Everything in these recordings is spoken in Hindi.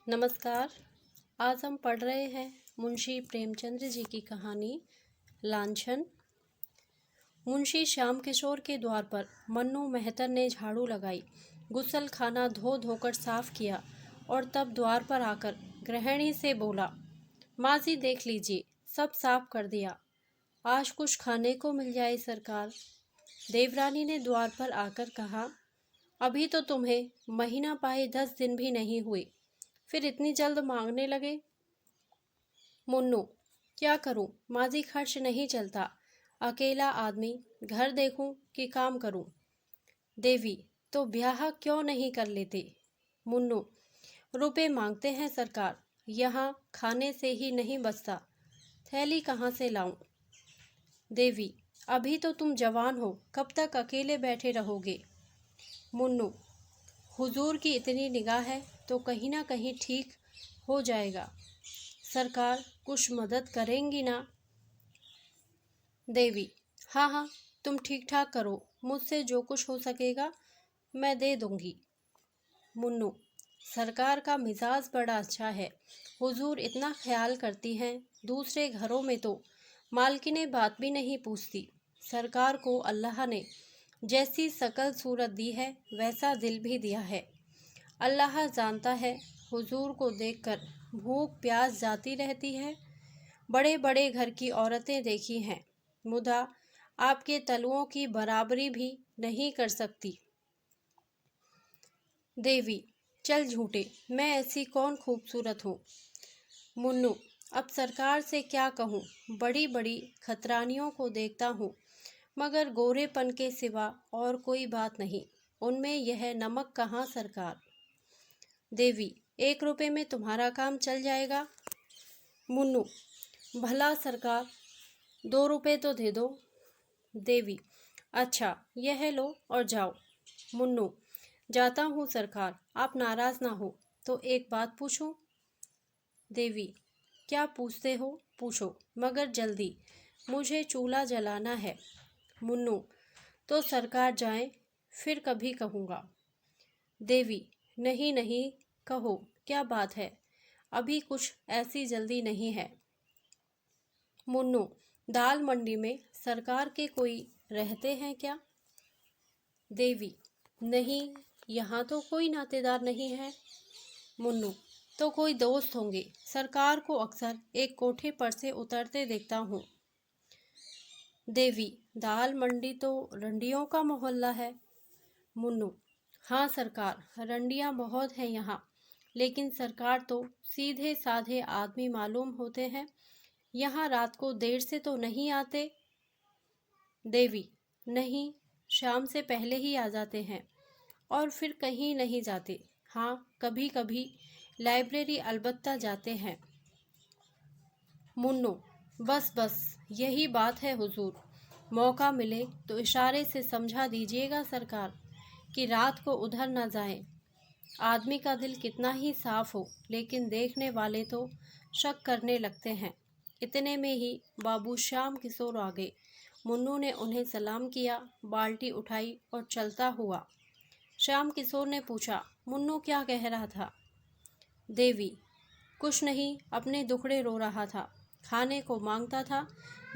नमस्कार। आज हम पढ़ रहे हैं मुंशी प्रेमचंद्र जी की कहानी लांछन। मुंशी श्याम किशोर के द्वार पर मन्नू मेहतर ने झाड़ू लगाई, गुसल खाना धो धोकर साफ किया और तब द्वार पर आकर गृहिणी से बोला, माँ जी देख लीजिए, सब साफ कर दिया, आज कुछ खाने को मिल जाए सरकार। देवरानी ने द्वार पर आकर कहा, अभी तो तुम्हें महीना पाए 10 दिन भी नहीं हुए, फिर इतनी जल्द मांगने लगे। मुन्नू, क्या करूं, माजी खर्च नहीं चलता, अकेला आदमी, घर देखूं कि काम करूं। देवी, तो ब्याह क्यों नहीं कर लेते। मुन्नू, रुपए मांगते हैं सरकार, यहाँ खाने से ही नहीं बचता, थैली कहाँ से लाऊं। देवी, अभी तो तुम जवान हो, कब तक अकेले बैठे रहोगे। मुन्नू, हुजूर की इतनी निगाह है तो कहीं ना कहीं ठीक हो जाएगा, सरकार कुछ मदद करेंगी ना। देवी, हाँ हाँ, तुम ठीक ठाक करो, मुझसे जो कुछ हो सकेगा मैं दे दूंगी। मुन्नू, सरकार का मिजाज बड़ा अच्छा है, हुजूर इतना ख्याल करती हैं, दूसरे घरों में तो मालकिनें बात भी नहीं पूछती। सरकार को अल्लाह ने जैसी शकल सूरत दी है वैसा दिल भी दिया है। अल्लाह जानता है, हुजूर को देखकर भूख प्यास जाती रहती है। बड़े बड़े घर की औरतें देखी हैं, मुदा आपके तलुओं की बराबरी भी नहीं कर सकती। देवी, चल झूठे, मैं ऐसी कौन खूबसूरत हूँ। मुन्नू, अब सरकार से क्या कहूँ, बड़ी बड़ी खतरानियों को देखता हूँ, मगर गोरेपन के सिवा और कोई बात नहीं, उनमें यह नमक कहाँ सरकार। देवी, 1 रुपए में तुम्हारा काम चल जाएगा। मुन्नू, भला सरकार 2 रुपए तो दे दो। देवी, अच्छा यह लो और जाओ। मुन्नू, जाता हूँ सरकार, आप नाराज ना हो तो एक बात पूछूं। देवी, क्या पूछते हो पूछो, मगर जल्दी, मुझे चूल्हा जलाना है। मुन्नू, तो सरकार जाएं, फिर कभी कहूँगा। देवी, नहीं नहीं, कहो क्या बात है, अभी कुछ ऐसी जल्दी नहीं है। मुन्नू, दाल मंडी में सरकार के कोई रहते हैं क्या। देवी, नहीं, यहाँ तो कोई नातेदार नहीं है। मुन्नू, तो कोई दोस्त होंगे, सरकार को अक्सर एक कोठे पर से उतरते देखता हूँ। देवी, दाल मंडी तो रंडियों का मोहल्ला है। मुन्नू, हाँ सरकार, रंडियाँ बहुत हैं यहाँ, लेकिन सरकार तो सीधे साधे आदमी मालूम होते हैं, यहाँ रात को देर से तो नहीं आते। देवी, नहीं, शाम से पहले ही आ जाते हैं और फिर कहीं नहीं जाते। हाँ, कभी कभी लाइब्रेरी अलबत्ता जाते हैं। मुन्नू, बस बस, यही बात है हुजूर, मौका मिले तो इशारे से समझा दीजिएगा सरकार कि रात को उधर न जाएं। आदमी का दिल कितना ही साफ हो, लेकिन देखने वाले तो शक करने लगते हैं। इतने में ही बाबू श्याम किशोर आ गए। मुन्नू ने उन्हें सलाम किया, बाल्टी उठाई और चलता हुआ। श्याम किशोर ने पूछा, मुन्नू क्या कह रहा था। देवी, कुछ नहीं, अपने दुखड़े रो रहा था, खाने को मांगता था,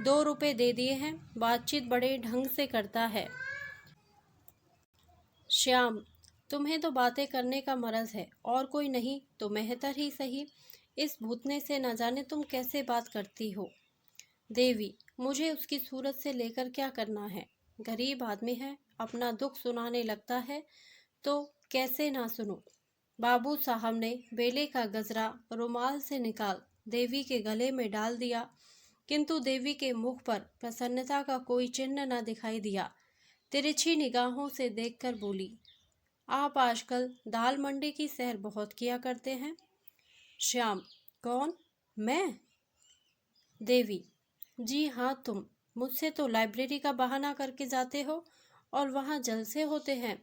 2 रुपए दे दिए हैं, बातचीत बड़े ढंग से करता है। श्याम, तुम्हें तो बातें करने का मरज है, और कोई नहीं तो मेहतर ही सही, इस भूतने से न जाने तुम कैसे बात करती हो। देवी, मुझे उसकी सूरत से लेकर क्या करना है, गरीब आदमी है, अपना दुख सुनाने लगता है तो कैसे ना सुनो। बाबू साहब ने बेले का गजरा रुमाल से निकाल देवी के गले में डाल दिया, किंतु देवी के मुख पर प्रसन्नता का कोई चिन्ह न दिखाई दिया। तिरछी निगाहों से देखकर बोली, आप आजकल दाल मंडी की सैर बहुत किया करते हैं। श्याम, कौन, मैं। देवी, जी हाँ तुम, मुझसे तो लाइब्रेरी का बहाना करके जाते हो और वहाँ जलसे होते हैं।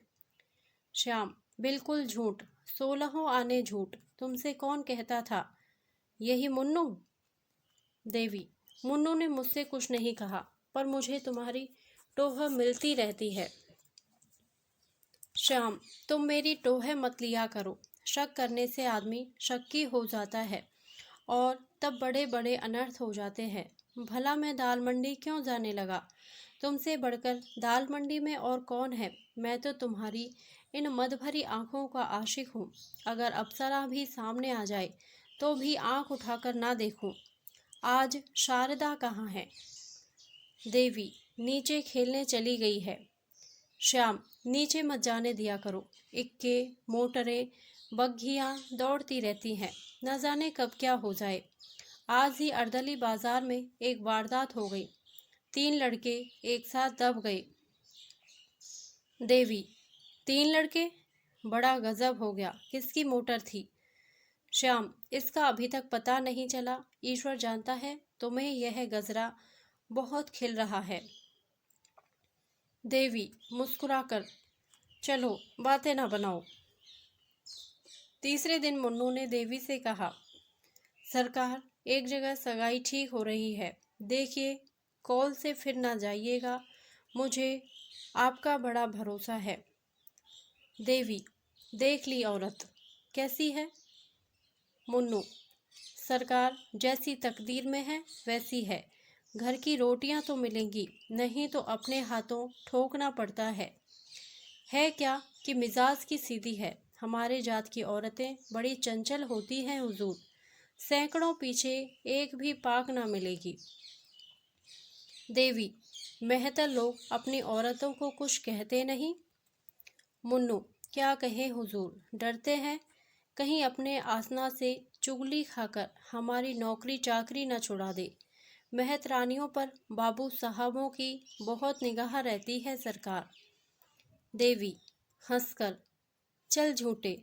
श्याम, बिल्कुल झूठ, 16 आने झूठ, तुमसे कौन कहता था, यही मुन्नू। देवी, मुन्नू ने मुझसे कुछ नहीं कहा, पर मुझे तुम्हारी टोह मिलती रहती है। श्याम, तुम मेरी टोह मत लिया करो, शक करने से आदमी शक्की हो जाता है और तब बड़े बड़े अनर्थ हो जाते हैं। भला मैं दाल मंडी क्यों जाने लगा? तुमसे बढ़कर दाल मंडी में और कौन है? मैं तो तुम्हारी इन मद भरी आंखों का आशिक हूँ। अगर अप्सरा भी सामने आ जाए तो भी आंख उठाकर ना देखूं। आज शारदा कहाँ है? देवी नीचे खेलने चली गई है। श्याम नीचे मत जाने दिया करो। इक्के मोटरें बग्घियाँ दौड़ती रहती हैं, न जाने कब क्या हो जाए। आज ही अर्दली बाजार में एक वारदात हो गई, 3 लड़के एक साथ दब गए। देवी 3 लड़के? बड़ा गजब हो गया। किसकी मोटर थी? श्याम इसका अभी तक पता नहीं चला। ईश्वर जानता है तुम्हें यह गजरा बहुत खिल रहा है। देवी मुस्कुराकर, चलो बातें ना बनाओ। तीसरे दिन मुन्नू ने देवी से कहा, सरकार एक जगह सगाई ठीक हो रही है, देखिए कॉल से फिर ना जाइएगा, मुझे आपका बड़ा भरोसा है। देवी देख ली औरत, कैसी है? मुन्नू, सरकार जैसी तकदीर में है वैसी है। घर की रोटियां तो मिलेंगी, नहीं तो अपने हाथों ठोकना पड़ता है क्या कि मिजाज की सीधी है। हमारे जात की औरतें बड़ी चंचल होती हैं हुजूर, सैकड़ों पीछे एक भी पाक ना मिलेगी। देवी मेहतर लोग अपनी औरतों को कुछ कहते नहीं। मुन्नू, क्या कहें हुजूर, डरते हैं कहीं अपने आसना से चुगली खाकर हमारी नौकरी चाकरी न छुड़ा दे। मेहतरानियों पर बाबू साहबों की बहुत निगाह रहती है सरकार। देवी हंसकर, चल झूठे,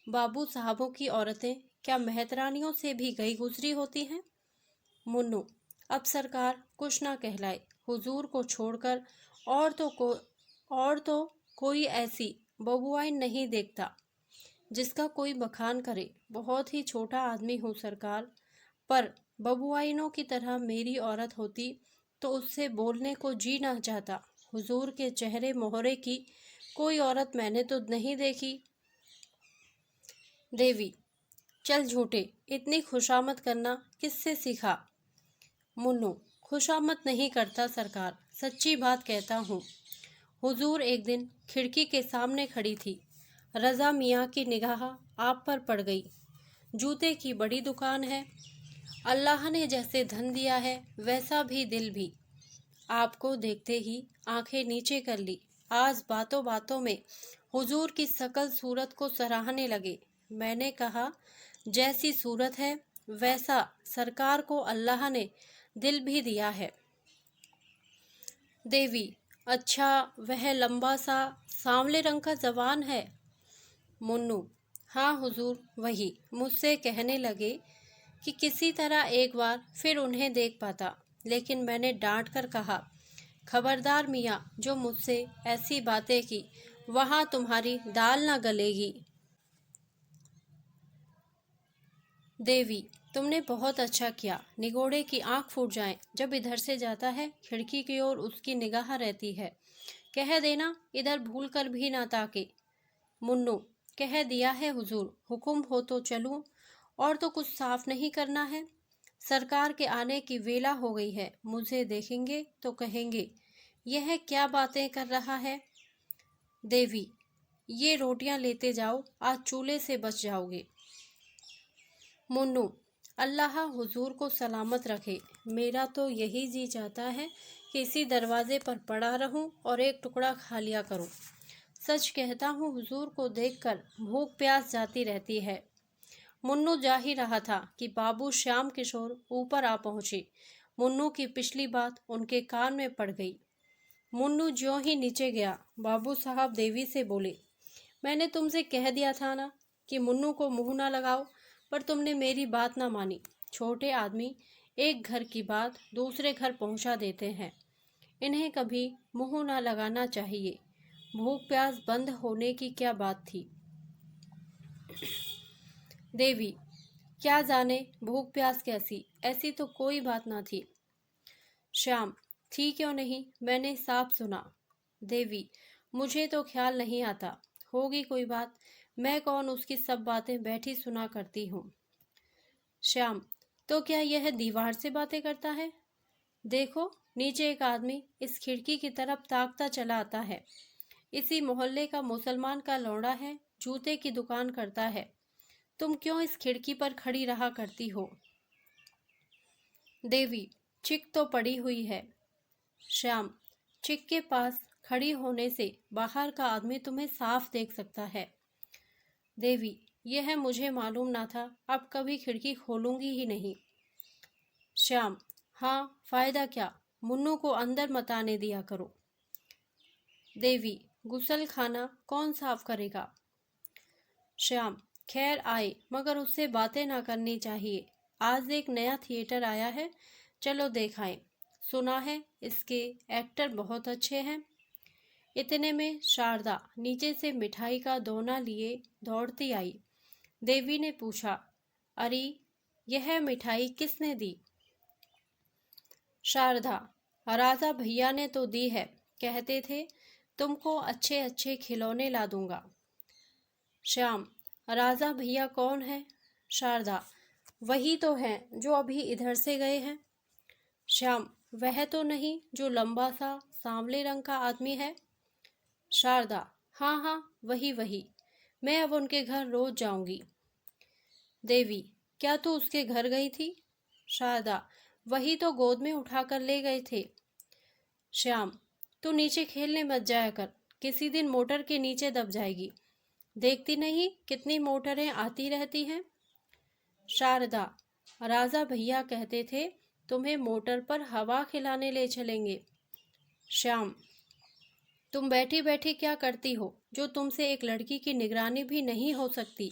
बाबू साहबों की औरतें क्या मेहतरानियों से भी गई गुजरी होती हैं? मुन्नू, अब सरकार कुछ ना कहलाए, हुजूर को छोड़कर और तो कोई ऐसी बबुआई नहीं देखता जिसका कोई बखान करे। बहुत ही छोटा आदमी हूँ सरकार, पर बबुआइनों की तरह मेरी औरत होती तो उससे बोलने को जी ना चाहता। हुजूर के चेहरे मोहरे की कोई औरत मैंने तो नहीं देखी। देवी चल झूठे, इतनी खुशामद करना किससे सीखा? मुन्नू, खुशामद नहीं करता सरकार, सच्ची बात कहता हूँ। हुजूर एक दिन खिड़की के सामने खड़ी थी, रज़ा मियाँ की निगाह आप पर पड़ गई। जूते की बड़ी दुकान है, अल्लाह ने जैसे धन दिया है वैसा भी दिल भी। आपको देखते ही आंखें नीचे कर ली। आज बातों बातों में हुजूर की सकल सूरत को सराहने लगे। मैंने कहा, जैसी सूरत है वैसा सरकार को अल्लाह ने दिल भी दिया है। देवी अच्छा, वह लंबा सा सांवले रंग का जवान है? मुन्नू, हाँ हुजूर वही। मुझसे कहने लगे कि किसी तरह एक बार फिर उन्हें देख पाता, लेकिन मैंने डांट कर कहा, खबरदार मियाँ, जो मुझसे ऐसी बातें की वहाँ तुम्हारी दाल ना गलेगी। देवी तुमने बहुत अच्छा किया, निगोड़े की आंख फूट जाए, जब इधर से जाता है खिड़की की ओर उसकी निगाह रहती है। कह देना इधर भूल कर भी ना ताके। मुन्नू, कह दिया है हुजूर, हुक्म हो तो चलूं, और तो कुछ साफ नहीं करना है। सरकार के आने की वेला हो गई है, मुझे देखेंगे तो कहेंगे यह क्या बातें कर रहा है। देवी ये रोटियां लेते जाओ, आज चूल्हे से बच जाओगे। मुन्नू, अल्लाह हुजूर को सलामत रखे। मेरा तो यही जी चाहता है कि इसी दरवाजे पर पड़ा रहूं और एक टुकड़ा खा लिया करूं। सच कहता हूँ हुजूर को देखकर भूख प्यास जाती रहती है। मुन्नू जा ही रहा था कि बाबू श्याम किशोर ऊपर आ पहुंचे। मुन्नू की पिछली बात उनके कान में पड़ गई। मुन्नू ज्यों ही नीचे गया, बाबू साहब देवी से बोले, मैंने तुमसे कह दिया था ना कि मुन्नू को मुंह ना लगाओ, पर तुमने मेरी बात ना मानी। छोटे आदमी एक घर की बात दूसरे घर पहुंचा देते हैं, इन्हें कभी मुंह ना लगाना चाहिए। भूख प्यास बंद होने की क्या बात थी? देवी क्या जाने भूख प्यास कैसी, ऐसी तो कोई बात ना थी। श्याम थी क्यों नहीं, मैंने साफ सुना। देवी मुझे तो ख्याल नहीं आता, होगी कोई बात, मैं कौन उसकी सब बातें बैठी सुना करती हूँ। श्याम, तो क्या यह दीवार से बातें करता है? देखो, नीचे एक आदमी इस खिड़की की तरफ ताकता चला आता है। इसी मोहल्ले का मुसलमान का लौंडा है, जूते की दुकान करता है। तुम क्यों इस खिड़की पर खड़ी रहा करती हो? देवी, चिक तो पड़ी हुई है। श्याम, चिक के पास खड़ी होने से बाहर का आदमी तुम्हें साफ देख सकता है। देवी, यह मुझे मालूम ना था, अब कभी खिड़की खोलूंगी ही नहीं। श्याम, हाँ, फायदा क्या, मुन्नू को अंदर मत आने दिया करो। देवी, गुसल खाना कौन साफ करेगा? श्याम, खैर आए, मगर उससे बातें ना करनी चाहिए। आज एक नया थिएटर आया है, चलो देखाएं। सुना है इसके एक्टर बहुत अच्छे हैं। इतने में शारदा नीचे से मिठाई का दोना लिए दौड़ती आई। देवी ने पूछा, अरे यह मिठाई किसने दी? शारदा, राजा भैया ने तो दी है, कहते थे तुमको अच्छे अच्छे खिलौने ला दूंगा। श्याम, राजा भैया कौन है? शारदा, वही तो हैं जो अभी इधर से गए हैं। श्याम, वह तो नहीं जो लंबा सा सांवले रंग का आदमी है? शारदा, हाँ हाँ, वही वही, मैं अब उनके घर रोज जाऊंगी। देवी, क्या तू उसके घर गई थी? शारदा, वही तो गोद में उठाकर ले गए थे। श्याम, तू नीचे खेलने मत जाया कर, किसी दिन मोटर के नीचे दब जाएगी। देखती नहीं कितनी मोटरें आती रहती हैं। शारदा, राजा भैया कहते थे तुम्हें मोटर पर हवा खिलाने ले चलेंगे। श्याम, तुम बैठी बैठी क्या करती हो, जो तुमसे एक लड़की की निगरानी भी नहीं हो सकती।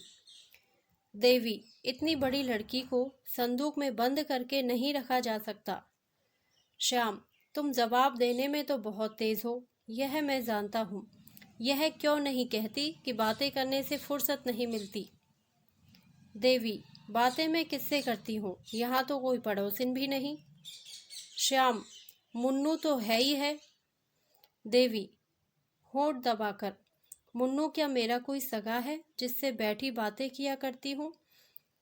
देवी, इतनी बड़ी लड़की को संदूक में बंद करके नहीं रखा जा सकता। श्याम, तुम जवाब देने में तो बहुत तेज हो, यह मैं जानता हूँ। यह क्यों नहीं कहती कि बातें करने से फुर्सत नहीं मिलती। देवी, बातें मैं किससे करती हूँ, यहाँ तो कोई पड़ोसिन भी नहीं। श्याम, मुन्नू तो है ही है। देवी, होंठ दबाकर, मुन्नू क्या मेरा कोई सगा है जिससे बैठी बातें किया करती हूँ?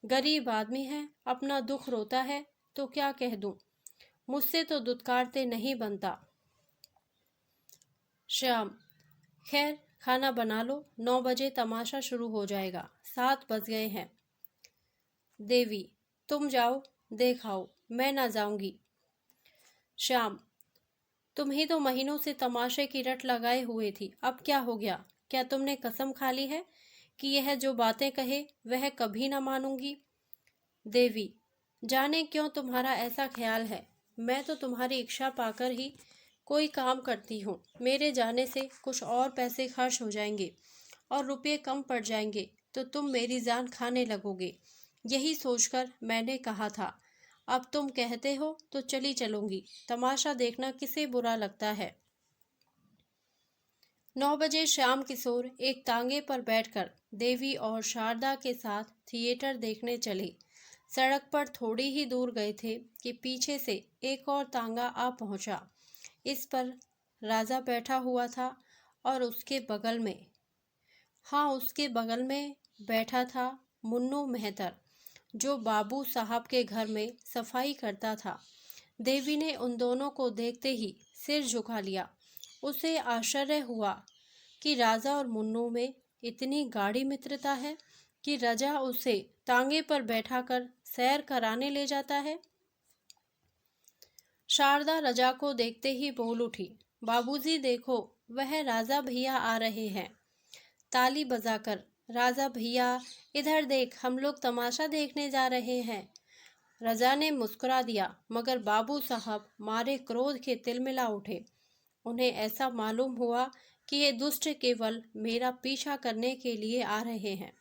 गरीब आदमी है, अपना दुख रोता है तो क्या कह दूं, मुझसे तो दुत्कारते नहीं बनता। श्याम, खैर खाना बना लो, 9 बजे तमाशा शुरू हो जाएगा, 7 बज गए हैं। देवी, तुम जाओ देखाओ, मैं ना जाऊंगी। श्याम, तुम ही तो महीनों से तमाशे की रट लगाए हुए थी, अब क्या हो गया? क्या तुमने कसम खा ली है कि यह जो बातें कहे वह कभी ना मानूंगी? देवी, जाने क्यों तुम्हारा ऐसा ख्याल है, मैं तो तुम्हारी इच्छा पाकर ही कोई काम करती हूँ। मेरे जाने से कुछ और पैसे खर्च हो जाएंगे और रुपये कम पड़ जाएंगे तो तुम मेरी जान खाने लगोगे। यही सोचकर मैंने कहा था, अब तुम कहते हो तो चली चलूंगी, तमाशा देखना किसे बुरा लगता है। 9 बजे श्याम किशोर एक तांगे पर बैठकर देवी और शारदा के साथ थिएटर देखने चले। सड़क पर थोड़ी ही दूर गए थे कि पीछे से एक और तांगा आ पहुंचा। इस पर राजा बैठा हुआ था और उसके बगल में बैठा था मुन्नू मेहतर, जो बाबू साहब के घर में सफाई करता था। देवी ने उन दोनों को देखते ही सिर झुका लिया। उसे आश्चर्य हुआ कि राजा और मुन्नू में इतनी गाढ़ी मित्रता है कि राजा उसे तांगे पर बैठाकर सैर कराने ले जाता है। शारदा राजा को देखते ही बोल उठी, बाबूजी देखो, वह राजा भैया आ रहे हैं। ताली बजाकर, राजा भैया इधर देख, हम लोग तमाशा देखने जा रहे हैं। राजा ने मुस्कुरा दिया, मगर बाबू साहब मारे क्रोध के तिलमिला उठे। उन्हें ऐसा मालूम हुआ कि ये दुष्ट केवल मेरा पीछा करने के लिए आ रहे हैं।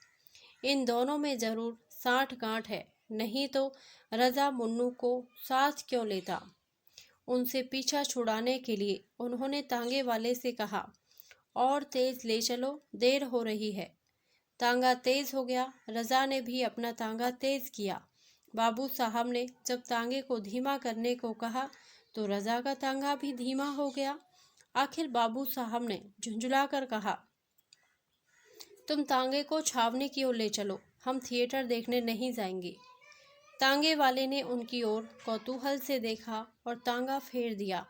इन दोनों में जरूर साठ गांठ है, नहीं तो रजा मुन्नू को साथ क्यों लेता। उनसे पीछा छुड़ाने के लिए उन्होंने तांगे वाले से कहा, और तेज ले चलो, देर हो रही है। तांगा तेज हो गया। रजा ने भी अपना तांगा तेज किया। बाबू साहब ने जब तांगे को धीमा करने को कहा तो रजा का तांगा भी धीमा हो गया। आखिर बाबू साहब ने झुंझुला कर कहा, तुम तांगे को छावनी की ओर ले चलो, हम थिएटर देखने नहीं जाएंगे। तांगे वाले ने उनकी ओर कौतूहल से देखा और तांगा फेर दिया।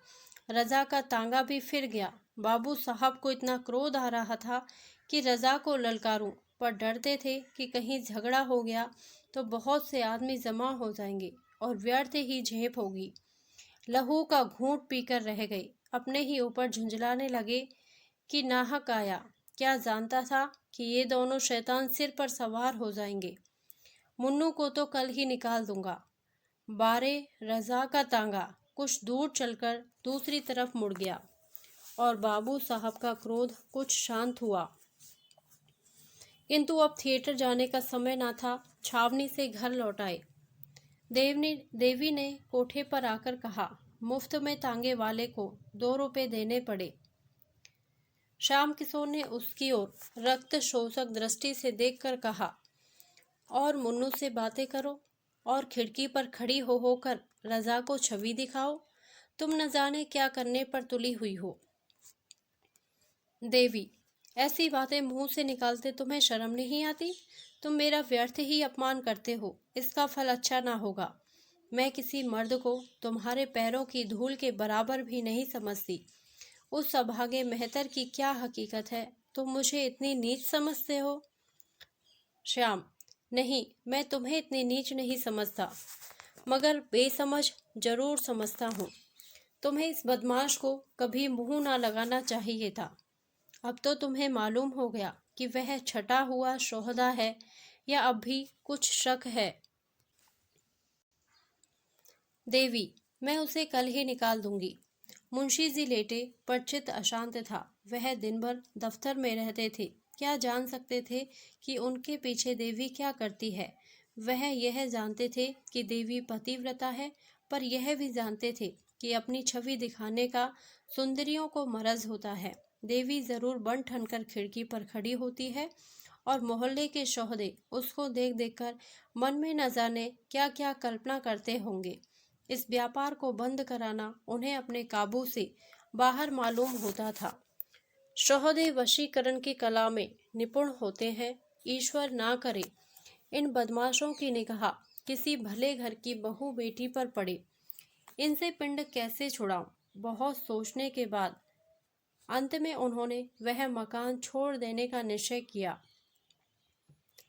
रजा का तांगा भी फिर गया। बाबू साहब को इतना क्रोध आ रहा था कि रजा को ललकारूं, पर डरते थे कि कहीं झगड़ा हो गया तो बहुत से आदमी जमा हो जाएंगे और व्यर्थ ही झेप होगी। लहू का घूंट पीकर रह गए। अपने ही ऊपर झुंझलाने लगे कि नाहक आया, क्या जानता था कि ये दोनों शैतान सिर पर सवार हो जाएंगे। मुन्नू को तो कल ही निकाल दूंगा। बारे रजा का तांगा कुछ दूर चलकर दूसरी तरफ मुड़ गया और बाबू साहब का क्रोध कुछ शांत हुआ, किंतु अब थिएटर जाने का समय न था। छावनी से घर लौट आए। देवी ने कोठे पर आकर कहा, मुफ्त में तांगे वाले को 2 रुपए देने पड़े। श्याम किशोर ने उसकी ओर रक्त शोषक दृष्टि से देखकर कहा, और मुन्नू से बातें करो और खिड़की पर खड़ी हो होकर रजा को छवि दिखाओ। तुम न जाने क्या करने पर तुली हुई हो। देवी, ऐसी बातें मुंह से निकालते तुम्हें शर्म नहीं आती? तुम मेरा व्यर्थ ही अपमान करते हो, इसका फल अच्छा ना होगा। मैं किसी मर्द को तुम्हारे पैरों की धूल के बराबर भी नहीं समझती। उस अभागे मेहतर की क्या हकीकत है, तुम मुझे इतनी नीच समझते हो? श्याम, नहीं, मैं तुम्हें इतनी नीच नहीं समझता, मगर बेसमझ जरूर समझता हूँ। तुम्हें इस बदमाश को कभी मुंह ना लगाना चाहिए था। अब तो तुम्हें मालूम हो गया कि वह छटा हुआ शोहदा है या अब भी कुछ शक है। देवी, मैं उसे कल ही निकाल दूंगी। मुंशी जी लेटे पर चित्त अशांत था। वह दिन भर दफ्तर में रहते थे, क्या जान सकते थे कि उनके पीछे देवी क्या करती है। वह यह जानते थे कि देवी पतिव्रता है, पर यह भी जानते थे कि अपनी छवि दिखाने का सुंदरियों को मरज होता है। देवी जरूर बन ठनकर खिड़की पर खड़ी होती है और मोहल्ले के शोहदे उसको देख देखकर मन में न जाने क्या क्या कल्पना करते होंगे। इस व्यापार को बंद कराना उन्हें अपने काबू से बाहर मालूम होता था। शोहदे वशीकरण की कला में निपुण होते हैं। ईश्वर ना करे इन बदमाशों की निगाह किसी भले घर की बहू बेटी पर पड़े। इनसे पिंड कैसे छुड़ाऊं? बहुत सोचने के बाद अंत में उन्होंने वह मकान छोड़ देने का निश्चय किया।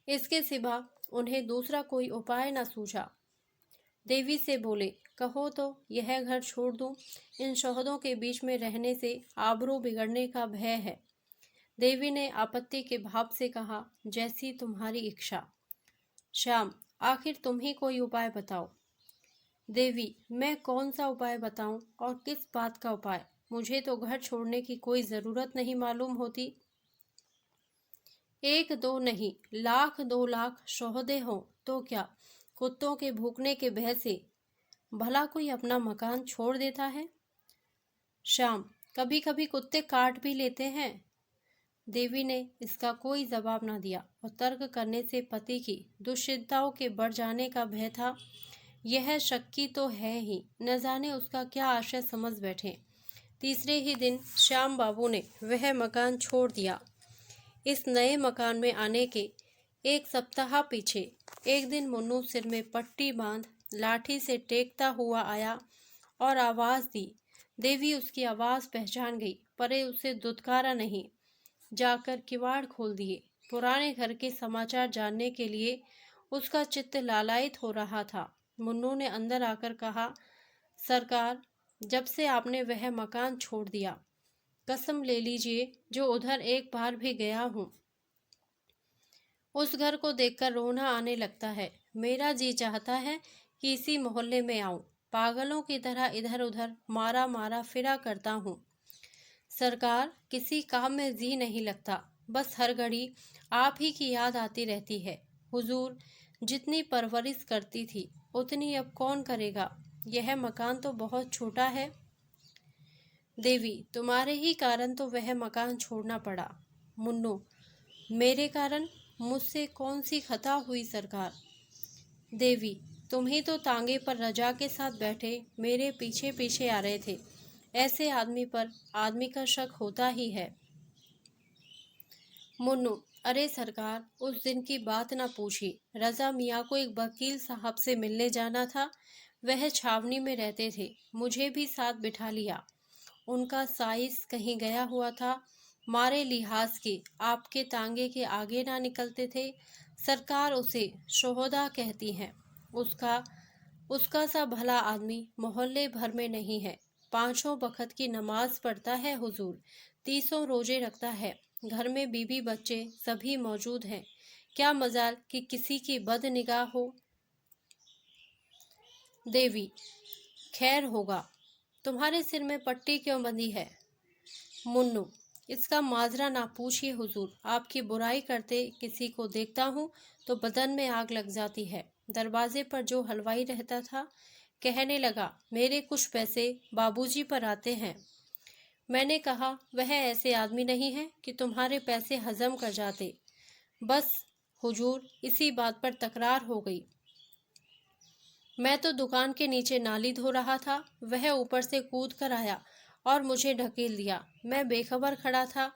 इसके सिवा उन्हें दूसरा कोई उपाय न सूझा। देवी से बोले, कहो तो यह घर छोड़ दूं? इन शोहदों के बीच में रहने से आबरू बिगड़ने का भय है। देवी ने आपत्ति के भाव से कहा, जैसी तुम्हारी इच्छा। श्याम, आखिर तुम ही कोई उपाय बताओ। देवी, मैं कौन सा उपाय बताऊं और किस बात का उपाय? मुझे तो घर छोड़ने की कोई जरूरत नहीं मालूम होती। 1-2 नहीं, 1,00,000-2 लाख शोहदे हों तो क्या कुत्तों के भूखने के भय से भला कोई अपना मकान छोड़ देता है? श्याम, कभी कभी कुत्ते काट भी लेते हैं। देवी ने इसका कोई जवाब न दिया और तर्क करने से पति की दुश्चिंताओं के बढ़ जाने का भय था। यह शक्की तो है ही, न जाने उसका क्या आशय समझ बैठे। तीसरे ही दिन श्याम बाबू ने वह मकान छोड़ दिया। इस नए मकान में आने के 1 सप्ताह पीछे एक दिन मुन्नू सिर में पट्टी बांध लाठी से टेकता हुआ आया और आवाज दी। देवी उसकी आवाज पहचान गई, पर उसे दुत्कारा नहीं। जाकर किवाड़ खोल दिए। पुराने घर के समाचार जानने के लिए उसका चित्त लालायित हो रहा था। मुन्नू ने अंदर आकर कहा, सरकार, जब से आपने वह मकान छोड़ दिया, कसम ले लीजिए जो उधर एक बार भी गया हूँ, उस घर को देखकर रोना आने लगता है। मेरा जी चाहता है कि इसी मोहल्ले में आऊं। पागलों की तरह इधर उधर मारा मारा फिरा करता हूँ। सरकार, किसी काम में जी नहीं लगता, बस हर घड़ी आप ही की याद आती रहती है। हुजूर जितनी परवरिश करती थी उतनी अब कौन करेगा? यह मकान तो बहुत छोटा है। देवी, तुम्हारे ही कारण तो वह मकान छोड़ना पड़ा। मुन्नू, मेरे कारण? मुझसे कौन सी खता हुई सरकार? देवी, तुम ही तो तांगे पर रजा के साथ बैठे मेरे पीछे पीछे आ रहे थे। ऐसे आदमी पर आदमी का शक होता ही है। मुन्नू, अरे सरकार, उस दिन की बात ना पूछिए। रजा मियाँ को एक वकील साहब से मिलने जाना था। वह छावनी में रहते थे। मुझे भी साथ बिठा लिया। उनका साइज कहीं गया हुआ था। मारे लिहाज के आपके तांगे के आगे ना निकलते थे। सरकार उसे शोहदा कहती हैं। उसका उसका सा भला आदमी मोहल्ले भर में नहीं है। पांचों वक्त की नमाज पढ़ता है हुजूर। 30 रोजे रखता है। घर में बीवी बच्चे सभी मौजूद हैं। क्या मजाल कि किसी की बद निगाह हो। देवी, खैर होगा। तुम्हारे सिर में पट्टी क्यों बंधी है। मुन्नू, इसका माजरा ना पूछिए हुजूर। आपकी बुराई करते किसी को देखता हूँ तो बदन में आग लग जाती है। दरवाजे पर जो हलवाई रहता था कहने लगा, मेरे कुछ पैसे बाबूजी पर आते हैं। मैंने कहा, वह ऐसे आदमी नहीं है कि तुम्हारे पैसे हजम कर जाते। बस हुजूर, इसी बात पर तकरार हो गई। मैं तो दुकान के नीचे नाली धो रहा था। वह ऊपर से कूद कर आया और मुझे ढकेल दिया। मैं बेखबर खड़ा था।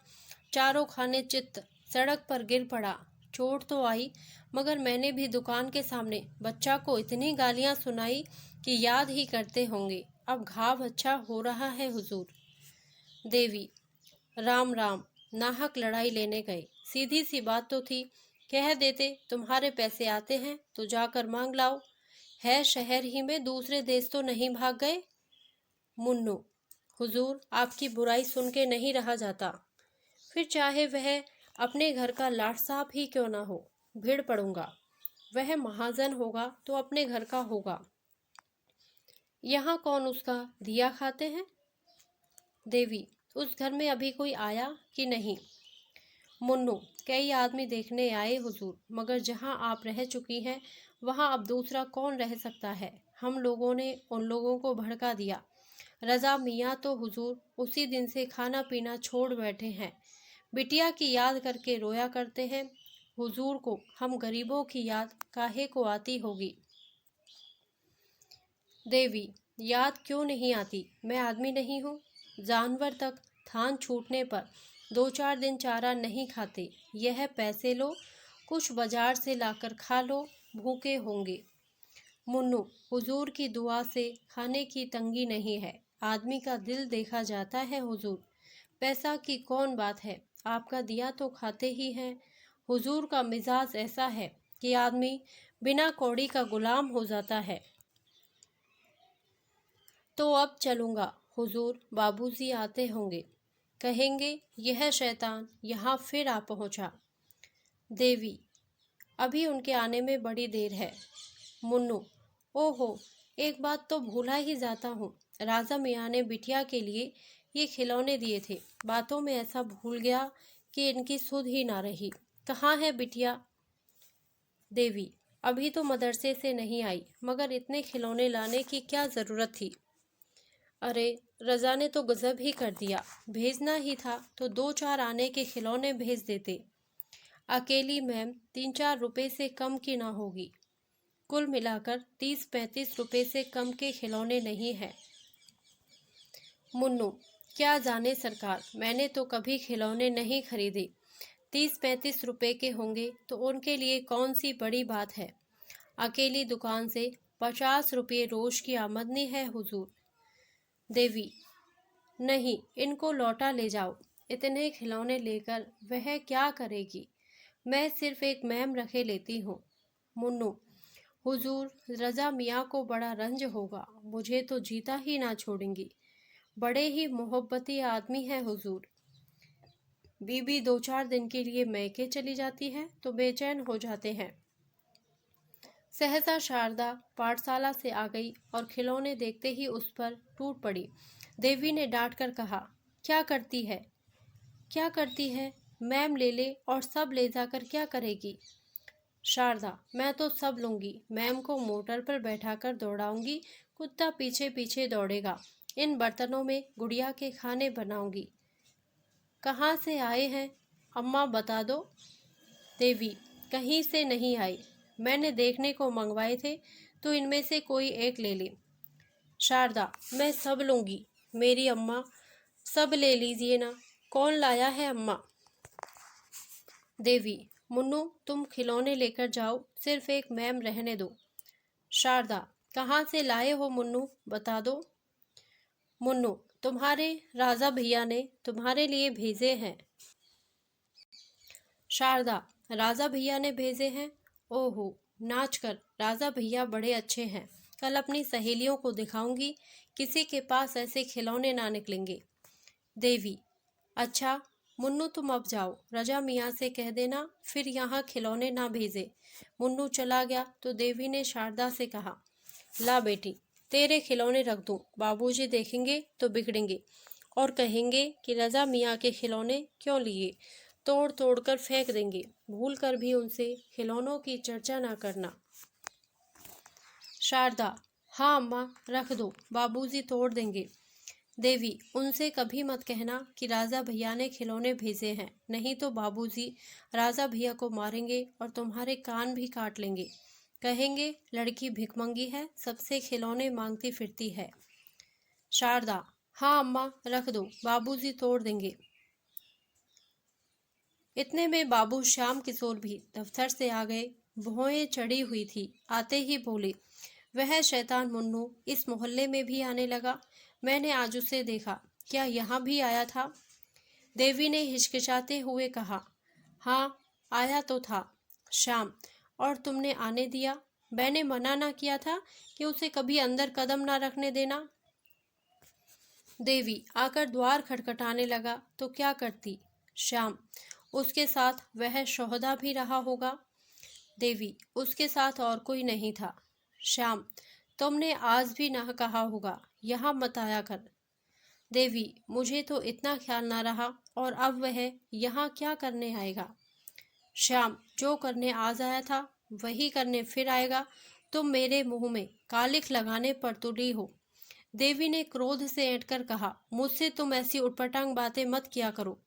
चारों खाने चित्त सड़क पर गिर पड़ा। चोट तो आई, मगर मैंने भी दुकान के सामने बच्चा को इतनी गालियां सुनाई कि याद ही करते होंगे। अब घाव अच्छा हो रहा है हुजूर। देवी, राम राम। नाहक लड़ाई लेने गए। सीधी सी बात तो थी। कह देते तुम्हारे पैसे आते हैं तो जाकर मांग लाओ। है शहर ही में, दूसरे देश तो नहीं भाग गए। मुन्नू, हुजूर, आपकी बुराई सुन के नहीं रहा जाता। फिर चाहे वह अपने घर का लाट साहब ही क्यों ना हो, भिड़ पड़ूंगा। वह महाजन होगा तो अपने घर का होगा। यहाँ कौन उसका दिया खाते हैं। देवी, उस घर में अभी कोई आया कि नहीं। मुन्नू, कई आदमी देखने आए हुजूर, मगर जहाँ आप रह चुकी हैं वहाँ अब दूसरा कौन रह सकता है। हम लोगों ने उन लोगों को भड़का दिया। रजा मियाँ तो हुजूर उसी दिन से खाना पीना छोड़ बैठे हैं। बिटिया की याद करके रोया करते हैं। हुजूर को हम गरीबों की याद काहे को आती होगी। देवी, याद क्यों नहीं आती। मैं आदमी नहीं हूँ। जानवर तक थान छूटने पर 2-4 दिन चारा नहीं खाते। यह पैसे लो, कुछ बाजार से लाकर खा लो, भूखे होंगे। मुन्नू, हुजूर की दुआ से खाने की तंगी नहीं है। आदमी का दिल देखा जाता है हुजूर। पैसा की कौन बात है, आपका दिया तो खाते ही हैं। हुजूर का मिजाज ऐसा है कि आदमी बिना कौड़ी का गुलाम हो जाता है। तो अब चलूँगा हुजूर, बाबूजी आते होंगे। कहेंगे यह शैतान यहाँ फिर आ पहुँचा। देवी, अभी उनके आने में बड़ी देर है। मुन्नू, ओहो, एक बात तो भूला ही जाता हूँ। राजा मियाँ ने बिटिया के लिए ये खिलौने दिए थे। बातों में ऐसा भूल गया कि इनकी सुध ही ना रही। कहाँ है बिटिया। देवी, अभी तो मदरसे से नहीं आई, मगर इतने खिलौने लाने की क्या ज़रूरत थी। अरे, रजा ने तो गजब ही कर दिया। भेजना ही था तो 2-4 आने के खिलौने भेज देते। अकेली मैम 3-4 रुपए से कम की ना होगी। कुल मिलाकर 30-35 रुपए से कम के खिलौने नहीं हैं। मुन्नू, क्या जाने सरकार, मैंने तो कभी खिलौने नहीं खरीदे। 30-35 रुपए के होंगे तो उनके लिए कौन सी बड़ी बात है। अकेली दुकान से 50 रुपये रोज की आमदनी है हुजूर। देवी, नहीं, इनको लौटा ले जाओ। इतने खिलौने लेकर वह क्या करेगी। मैं सिर्फ एक मैम रखे लेती हूँ। मुन्नू, हुजूर, रजा मियाँ को बड़ा रंज होगा। मुझे तो जीता ही ना छोड़ेंगी। बड़े ही मोहब्बती आदमी है हुजूर। बीबी 2-4 दिन के लिए मैके चली जाती है तो बेचैन हो जाते हैं। सहसा शारदा पाठशाला से आ गई और खिलौने देखते ही उस पर टूट पड़ी। देवी ने डांट कर कहा, क्या करती है, क्या करती है। मैम ले ले और सब ले जाकर क्या करेगी। शारदा, मैं तो सब लूंगी। मैम को मोटर पर बैठाकर दौड़ाऊंगी। कुत्ता पीछे पीछे दौड़ेगा। इन बर्तनों में गुड़िया के खाने बनाऊंगी। कहाँ से आए हैं अम्मा, बता दो। देवी, कहीं से नहीं आई। मैंने देखने को मंगवाए थे तो इनमें से कोई एक ले ले। शारदा, मैं सब लूंगी। मेरी अम्मा, सब ले लीजिए ना। कौन लाया है अम्मा। देवी, मुन्नू तुम खिलौने लेकर जाओ, सिर्फ एक मैम रहने दो। शारदा, कहाँ से लाए हो मुन्नू, बता दो। मुन्नू, तुम्हारे राजा भैया ने तुम्हारे लिए भेजे हैं। शारदा, राजा भैया ने भेजे हैं? ओहो, नाच कर, राजा भैया बड़े अच्छे हैं। कल अपनी सहेलियों को दिखाऊंगी, किसी के पास ऐसे खिलौने ना निकलेंगे। देवी, अच्छा मुन्नू तुम अब जाओ, रजा मियाँ से कह देना फिर यहाँ खिलौने ना भेजे। मुन्नू चला गया तो देवी ने शारदा से कहा, ला बेटी, तेरे खिलौने रख दूं, बाबूजी देखेंगे तो बिगड़ेंगे और कहेंगे कि रजा मियाँ के खिलौने क्यों लिए, तोड़ तोड़ कर फेंक देंगे। भूल कर भी उनसे खिलौनों की चर्चा ना करना। शारदा, हाँ अम्मा, रख दो, बाबूजी तोड़ देंगे। देवी, उनसे कभी मत कहना कि राजा भैया ने खिलौने भेजे हैं, नहीं तो बाबूजी राजा भैया को मारेंगे और तुम्हारे कान भी काट लेंगे। कहेंगे लड़की भिखमंगी है, सबसे खिलौने मांगती फिरती है। शारदा, हाँ अम्मा, रख दो, बाबूजी तोड़ देंगे। इतने में बाबू श्याम किशोर भी दफ्तर से आ गए। भौएं चढ़ी हुई थी, आते ही बोले, वह शैतान मुन्नू इस मोहल्ले में भी आने लगा, मैंने आज उसे देखा, क्या यहाँ भी आया था? देवी ने हिचकिचाते हुए कहा, हाँ आया तो था श्याम, और तुमने आने दिया? मैंने मना ना किया था कि उसे कभी अंदर कदम ना रखने देना? देवी आकर द्वार खटखटाने लगा तो क्या करती? श्याम, उसके साथ वह शोहदा भी रहा होगा। देवी, उसके साथ और कोई नहीं था। श्याम, तुमने आज भी ना कहा होगा, यहाँ मत आया कर। देवी, मुझे तो इतना ख्याल ना रहा, और अब वह यहाँ क्या करने आएगा? श्याम, जो करने आज आया था वही करने फिर आएगा। तुम मेरे मुंह में कालिख लगाने पर तुली हो। देवी ने क्रोध से ऐंठकर कहा, मुझसे तुम ऐसी उटपटांग बातें मत किया करो,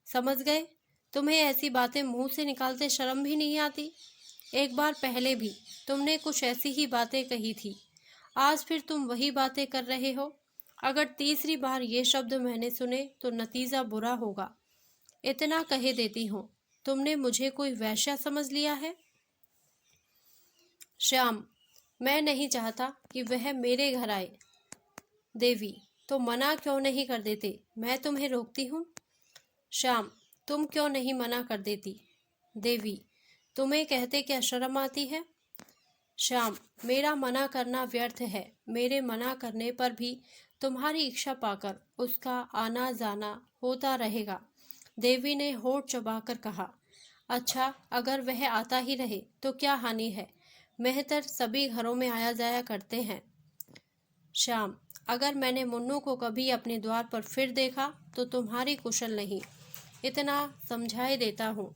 समझ गए? तुम्हें ऐसी बातें मुंह से निकालते शर्म भी नहीं आती? एक बार पहले भी तुमने कुछ ऐसी ही बातें कही थी, आज फिर तुम वही बातें कर रहे हो। अगर तीसरी बार ये शब्द मैंने सुने तो नतीजा बुरा होगा। इतना कहे देती हूँ, तुमने मुझे कोई वैश्या समझ लिया है? श्याम, मैं नहीं चाहता कि वह मेरे घर आए। देवी, तो मना क्यों नहीं कर देते, मैं तुम्हें रोकती हूँ। श्याम, तुम क्यों नहीं मना कर देती? देवी, तुम्हें कहते क्या शर्म आती है? श्याम, मेरा मना करना व्यर्थ है, मेरे मना करने पर भी तुम्हारी इच्छा पाकर उसका आना जाना होता रहेगा। देवी ने होठ चबाकर कहा, अच्छा अगर वह आता ही रहे तो क्या हानि है, मेहतर सभी घरों में आया जाया करते हैं। श्याम, अगर मैंने मुन्नू को कभी अपने द्वार पर फिर देखा तो तुम्हारी कुशल नहीं, इतना समझाए देता हूँ।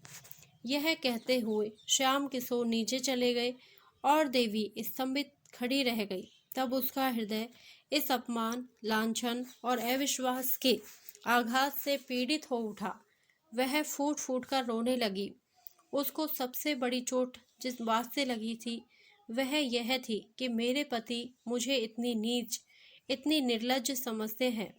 यह कहते हुए श्याम किशोर नीचे चले गए और देवी स्तंभित खड़ी रह गई। तब उसका हृदय इस अपमान, लांछन और अविश्वास के आघात से पीड़ित हो उठा। वह फूट फूट कर रोने लगी। उसको सबसे बड़ी चोट जिस बात से लगी थी वह यह थी कि मेरे पति मुझे इतनी नीच, इतनी निर्लज्ज समझते हैं।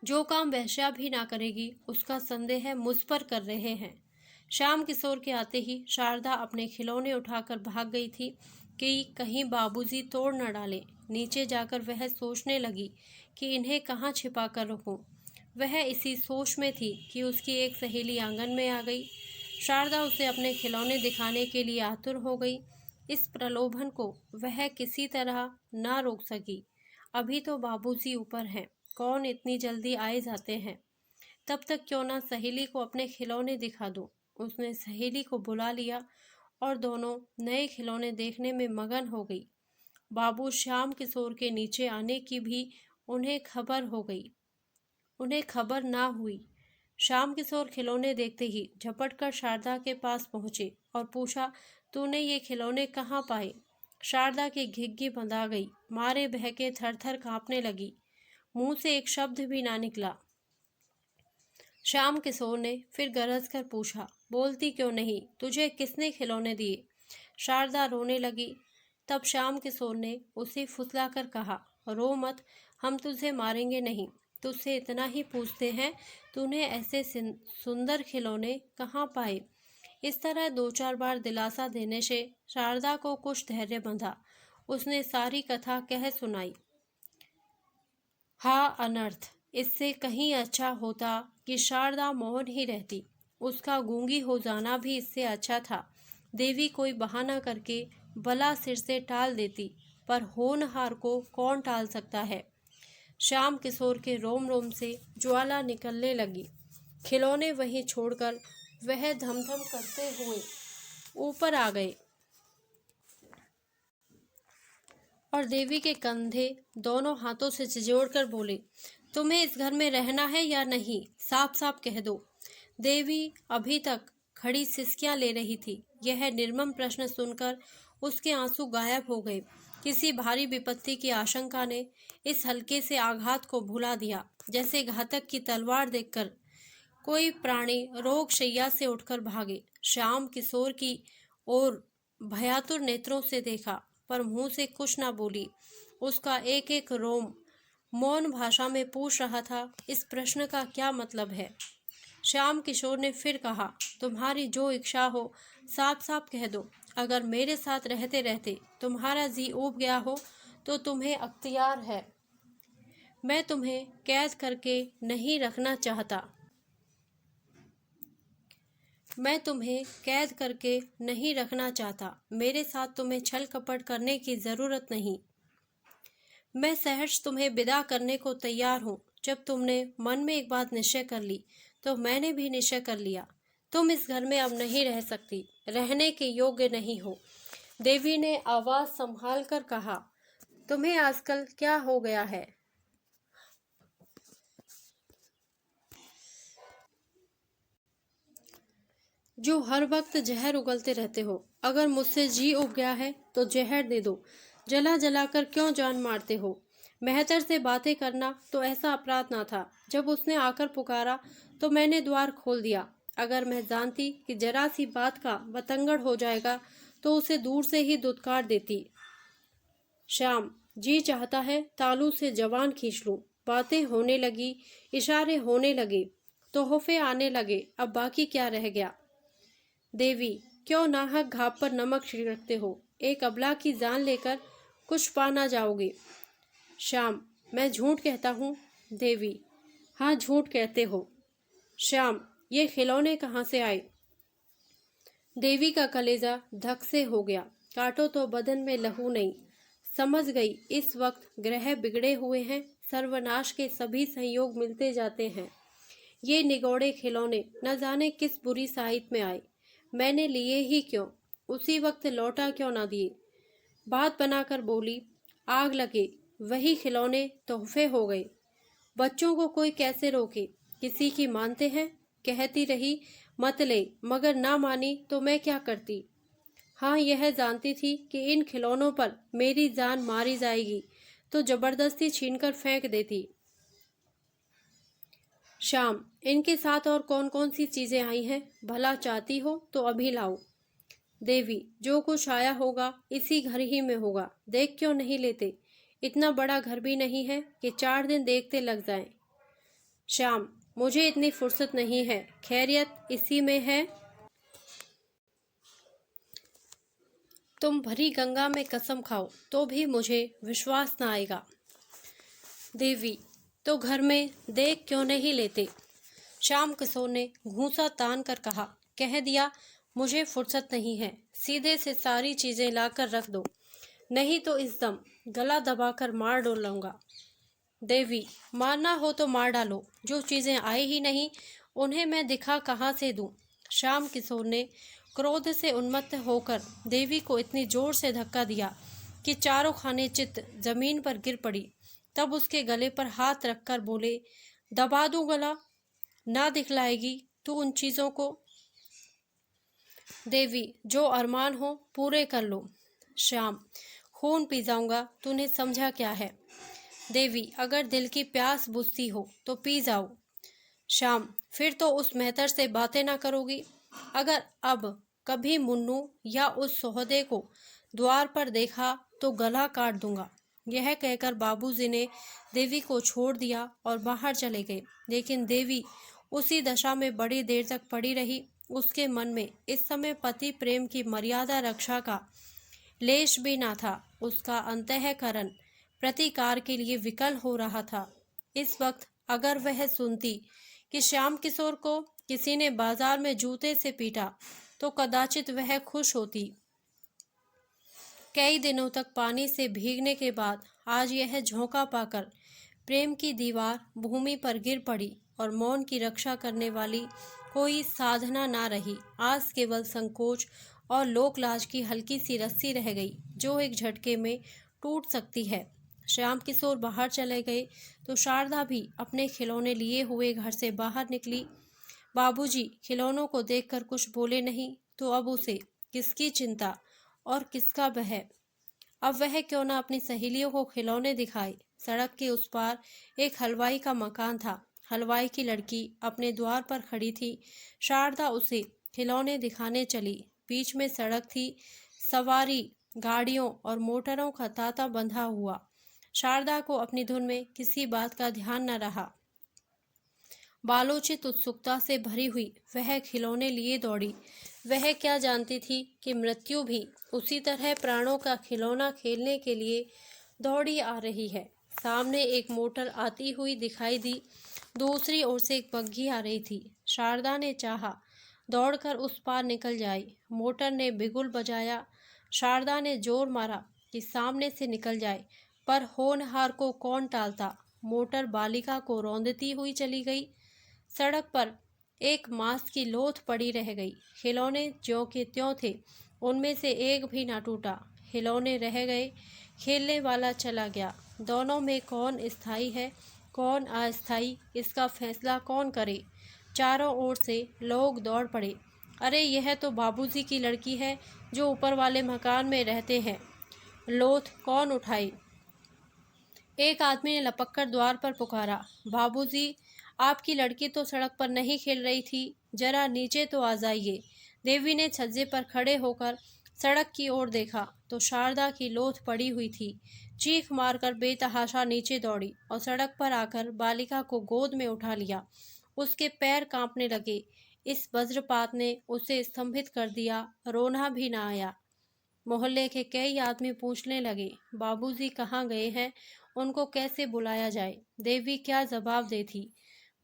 जो काम वैश्या भी ना करेगी उसका संदेह मुझ पर कर रहे हैं। श्याम किशोर के आते ही शारदा अपने खिलौने उठाकर भाग गई थी कि कहीं बाबूजी तोड़ न डालें। नीचे जाकर वह सोचने लगी कि इन्हें कहाँ छिपा कर रखूं। वह इसी सोच में थी कि उसकी एक सहेली आंगन में आ गई। शारदा उसे अपने खिलौने दिखाने के लिए आतुर हो गई। इस प्रलोभन को वह किसी तरह ना रोक सकी। अभी तो बाबूजी ऊपर हैं, कौन इतनी जल्दी आए जाते हैं। तब तक क्यों ना सहेली को अपने खिलौने दिखा दूं। उसने सहेली को बुला लिया और दोनों नए खिलौने देखने में मगन हो गई। बाबू श्याम किशोर के नीचे आने की भी उन्हें खबर ना हुई। श्याम किशोर खिलौने देखते ही झपट कर शारदा के पास पहुंचे और पूछा, तूने ये खिलौने कहाँ पाए? शारदा की घिघी बंधा गई, मारे बहके थर थर कांपने लगी। मुंह से एक शब्द भी ना निकला। श्याम किशोर ने फिर गरज कर पूछा, बोलती क्यों नहीं, तुझे किसने खिलौने दिए? शारदा रोने लगी। तब श्याम किशोर ने उसे फुसलाकर कहा, रो मत, हम तुझे मारेंगे नहीं, तुझसे इतना ही पूछते हैं, तूने ऐसे सुंदर खिलौने कहाँ पाए? इस तरह 2-4 बार दिलासा देने से शारदा को कुछ धैर्य बंधा। उसने सारी कथा कह सुनाई। हाँ अनर्थ, इससे कहीं अच्छा होता कि शारदा मौन ही रहती। उसका गूंगी हो जाना भी इससे अच्छा था। देवी कोई बहाना करके बला सिर से टाल देती, पर होनहार को कौन टाल सकता है। श्याम किशोर के रोम रोम से ज्वाला निकलने लगी। खिलौने वहीं छोड़कर वह धमधम करते हुए ऊपर आ गए और देवी के कंधे दोनों हाथों से झिझोड़कर बोले, तुम्हें इस घर में रहना है या नहीं? साफ साफ कह दो। देवी अभी तक खड़ी सिसकियां ले रही थी। यह निर्मम प्रश्न सुनकर उसके आंसू गायब हो गए। किसी भारी विपत्ति की आशंका ने इस हल्के से आघात को भुला दिया, जैसे घातक की तलवार देखकर कोई प्राणी रोग शैया से उठकर भागे। श्याम किशोर की ओर भयातुर नेत्रों से देखा, पर मुंह से कुछ ना बोली। उसका एक एक रोम मौन भाषा में पूछ रहा था, इस प्रश्न का क्या मतलब है? श्याम किशोर ने फिर कहा, तुम्हारी जो इच्छा हो साफ साफ कह दो। अगर मेरे साथ रहते रहते तुम्हारा जी ऊब गया हो तो तुम्हें अख्तियार है। मैं तुम्हें कैद करके नहीं रखना चाहता। मेरे साथ तुम्हें छल कपट करने की जरूरत नहीं। मैं सहर्ष तुम्हें विदा करने को तैयार हूँ। जब तुमने मन में एक बात निश्चय कर ली तो मैंने भी निश्चय कर लिया। तुम इस घर में अब नहीं रह सकती, रहने के योग्य नहीं हो। देवी ने आवाज संभाल कर कहा, तुम्हें आजकल क्या हो गया है? जो हर वक्त जहर उगलते रहते हो। अगर मुझसे जी उब गया है तो जहर दे दो। जला जला कर क्यों जान मारते हो? मेहतर से बातें करना तो ऐसा अपराध ना था। जब उसने आकर पुकारा तो मैंने द्वार खोल दिया। अगर मैं जानती कि जरा सी बात का बतंगड़ हो जाएगा तो उसे दूर से ही दुत्कार देती। श्याम, जी चाहता है तालू से जवान खींच लूं। बातें होने लगी, इशारे होने लगे, तोहफे आने लगे। अब बाकी क्या रह गया? देवी, क्यों नाहक घाव पर नमक छिड़कते हो? एक अबला की जान लेकर कुछ पा ना जाओगे। श्याम, मैं झूठ कहता हूँ। देवी, हाँ झूठ कहते हो। श्याम, ये खिलौने कहाँ से आए? देवी का कलेजा धक से हो गया। काटो तो बदन में लहू नहीं। समझ गई, इस वक्त ग्रह बिगड़े हुए हैं। सर्वनाश के सभी संयोग मिलते जाते हैं। ये निगौड़े खिलौने न जाने किस बुरी साहित में आए। मैंने लिए ही क्यों? उसी वक्त लौटा क्यों ना दिए? बात बनाकर बोली, आग लगे, वही खिलौने तोहफे हो गए। बच्चों को कोई कैसे रोके? किसी की मानते हैं? कहती रही मत ले, मगर ना मानी तो मैं क्या करती? हाँ, यह जानती थी कि इन खिलौनों पर मेरी जान मारी जाएगी तो जबरदस्ती छीनकर फेंक देती। श्याम, इनके साथ और कौन कौन सी चीजें आई हैं? भला चाहती हो तो अभी लाओ। देवी, जो कुछ आया होगा इसी घर ही में होगा। देख क्यों नहीं लेते? इतना बड़ा घर भी नहीं है कि 4 दिन देखते लग जाएं। श्याम, मुझे इतनी फुर्सत नहीं है। खैरियत इसी में है। तुम भरी गंगा में कसम खाओ तो भी मुझे विश्वास न आएगा। देवी, तो घर में देख क्यों नहीं लेते? श्याम किशोर ने घूंसा तान कर कहा, कह दिया मुझे फुर्सत नहीं है। सीधे से सारी चीजें लाकर रख दो, नहीं तो इस दम गला दबाकर मार डालूंगा। देवी, मारना हो तो मार डालो। जो चीजें आई ही नहीं उन्हें मैं दिखा कहाँ से दूं? श्याम किशोर ने क्रोध से उन्मत्त होकर देवी को इतनी जोर से धक्का दिया कि चारों खाने चित्त जमीन पर गिर पड़ी। तब उसके गले पर हाथ रखकर बोले, दबा दूं गला? ना दिखलाएगी तू उन चीजों को? देवी, जो अरमान हो पूरे कर लो। श्याम, खून पी जाऊंगा, तूने समझा क्या है? देवी, अगर दिल की प्यास बुझती हो तो पी जाओ। श्याम, फिर तो उस मेहतर से बातें ना करोगी? अगर अब कभी मुन्नू या उस सोहदे को द्वार पर देखा तो गला काट दूंगा। यह कहकर बाबूजी ने देवी को छोड़ दिया और बाहर चले गए। लेकिन देवी उसी दशा में बड़ी देर तक पड़ी रही। उसके मन में इस समय पति प्रेम की मर्यादा रक्षा का लेश भी ना था। उसका अंतःकरण प्रतिकार के लिए विकल हो रहा था। इस वक्त अगर वह सुनती कि श्याम किशोर को किसी ने बाजार में जूते से पीटा तो कदाचित वह खुश होती। कई दिनों तक पानी से भीगने के बाद आज यह झोंका पाकर प्रेम की दीवार भूमि पर गिर पड़ी और मौन की रक्षा करने वाली कोई साधना ना रही। आज केवल संकोच और लोकलाज की हल्की सी रस्सी रह गई जो एक झटके में टूट सकती है। श्याम किशोर बाहर चले गए तो शारदा भी अपने खिलौने लिए हुए घर से बाहर निकली। बाबूजी खिलौनों को देखकर कुछ बोले नहीं तो अब उसे किसकी चिंता और किसका भय। अब वह क्यों ना अपनी सहेलियों को खिलौने दिखाए। सड़क के उस पार एक हलवाई का मकान था। हलवाई की लड़की अपने द्वार पर खड़ी थी। शारदा उसे खिलौने दिखाने चली। बीच में सड़क थी, सवारी गाड़ियों और मोटरों का तांता बंधा हुआ। शारदा को अपनी धुन में किसी बात का ध्यान न रहा। बालोचित उत्सुकता से भरी हुई वह खिलौने लिए दौड़ी। वह क्या जानती थी कि मृत्यु भी उसी तरह प्राणों का खिलौना खेलने के लिए दौड़ी आ रही है। सामने एक मोटर आती हुई दिखाई दी। दूसरी ओर से एक बग्घी आ रही थी। शारदा ने चाहा दौड़कर उस पार निकल जाए। मोटर ने बिगुल बजाया। शारदा ने जोर मारा कि सामने से निकल जाए, पर होनहार को कौन टालता। मोटर बालिका को रौंदती हुई चली गई। सड़क पर एक मांस की लोथ पड़ी रह गई। खिलौने ज्यों के त्यों थे, उनमें से एक भी ना टूटा। खिलौने रह गए, खेलने वाला चला गया। दोनों में कौन स्थायी है कौन अस्थायी, इसका फैसला कौन करे। चारों ओर से लोग दौड़ पड़े। अरे यह तो बाबूजी की लड़की है जो ऊपर वाले मकान में रहते हैं। लोथ कौन उठाए। एक आदमी ने लपककर द्वार पर पुकारा, बाबूजी आपकी लड़की तो सड़क पर नहीं खेल रही थी, जरा नीचे तो आ जाइए। देवी ने छज्जे पर खड़े होकर सड़क की ओर देखा तो शारदा की लोथ पड़ी हुई थी। चीख मारकर बेतहाशा नीचे दौड़ी और सड़क पर आकर बालिका को गोद में उठा लिया। उसके पैर कांपने लगे। इस वज्रपात ने उसे स्तंभित कर दिया। रोना भी ना आया। मोहल्ले के कई आदमी पूछने लगे, बाबूजी कहाँ गए हैं, उनको कैसे बुलाया जाए। देवी क्या जवाब देती।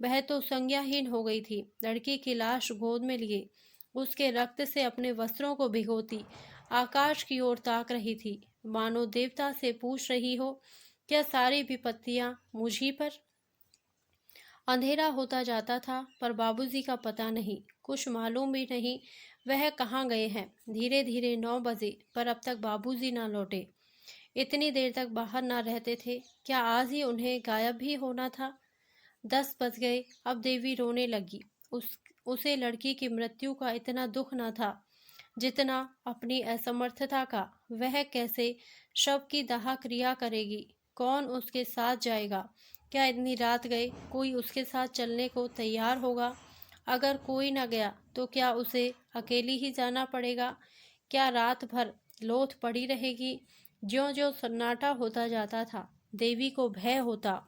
वह तो संज्ञाहीन हो गई थी। लड़की की लाश गोद में लिए उसके रक्त से अपने वस्त्रों को भिगोती आकाश की ओर ताक रही थी, मानो देवता से पूछ रही हो, क्या सारी विपत्तियां मुझी पर। अंधेरा होता जाता था पर बाबूजी का पता नहीं, कुछ मालूम भी नहीं वह कहाँ गए हैं। धीरे धीरे 9 बजे पर अब तक बाबूजी ना लौटे। इतनी देर तक बाहर ना रहते थे, क्या आज ही उन्हें गायब भी होना था। 10 बज गए। अब देवी रोने लगी। उसे लड़की की मृत्यु का इतना दुख न था जितना अपनी असमर्थता का। वह कैसे शव की दाह क्रिया करेगी, कौन उसके साथ जाएगा। क्या इतनी रात गए कोई उसके साथ चलने को तैयार होगा। अगर कोई न गया तो क्या उसे अकेली ही जाना पड़ेगा। क्या रात भर लोथ पड़ी रहेगी। ज्यों ज्यों सन्नाटा होता जाता था, देवी को भय होता।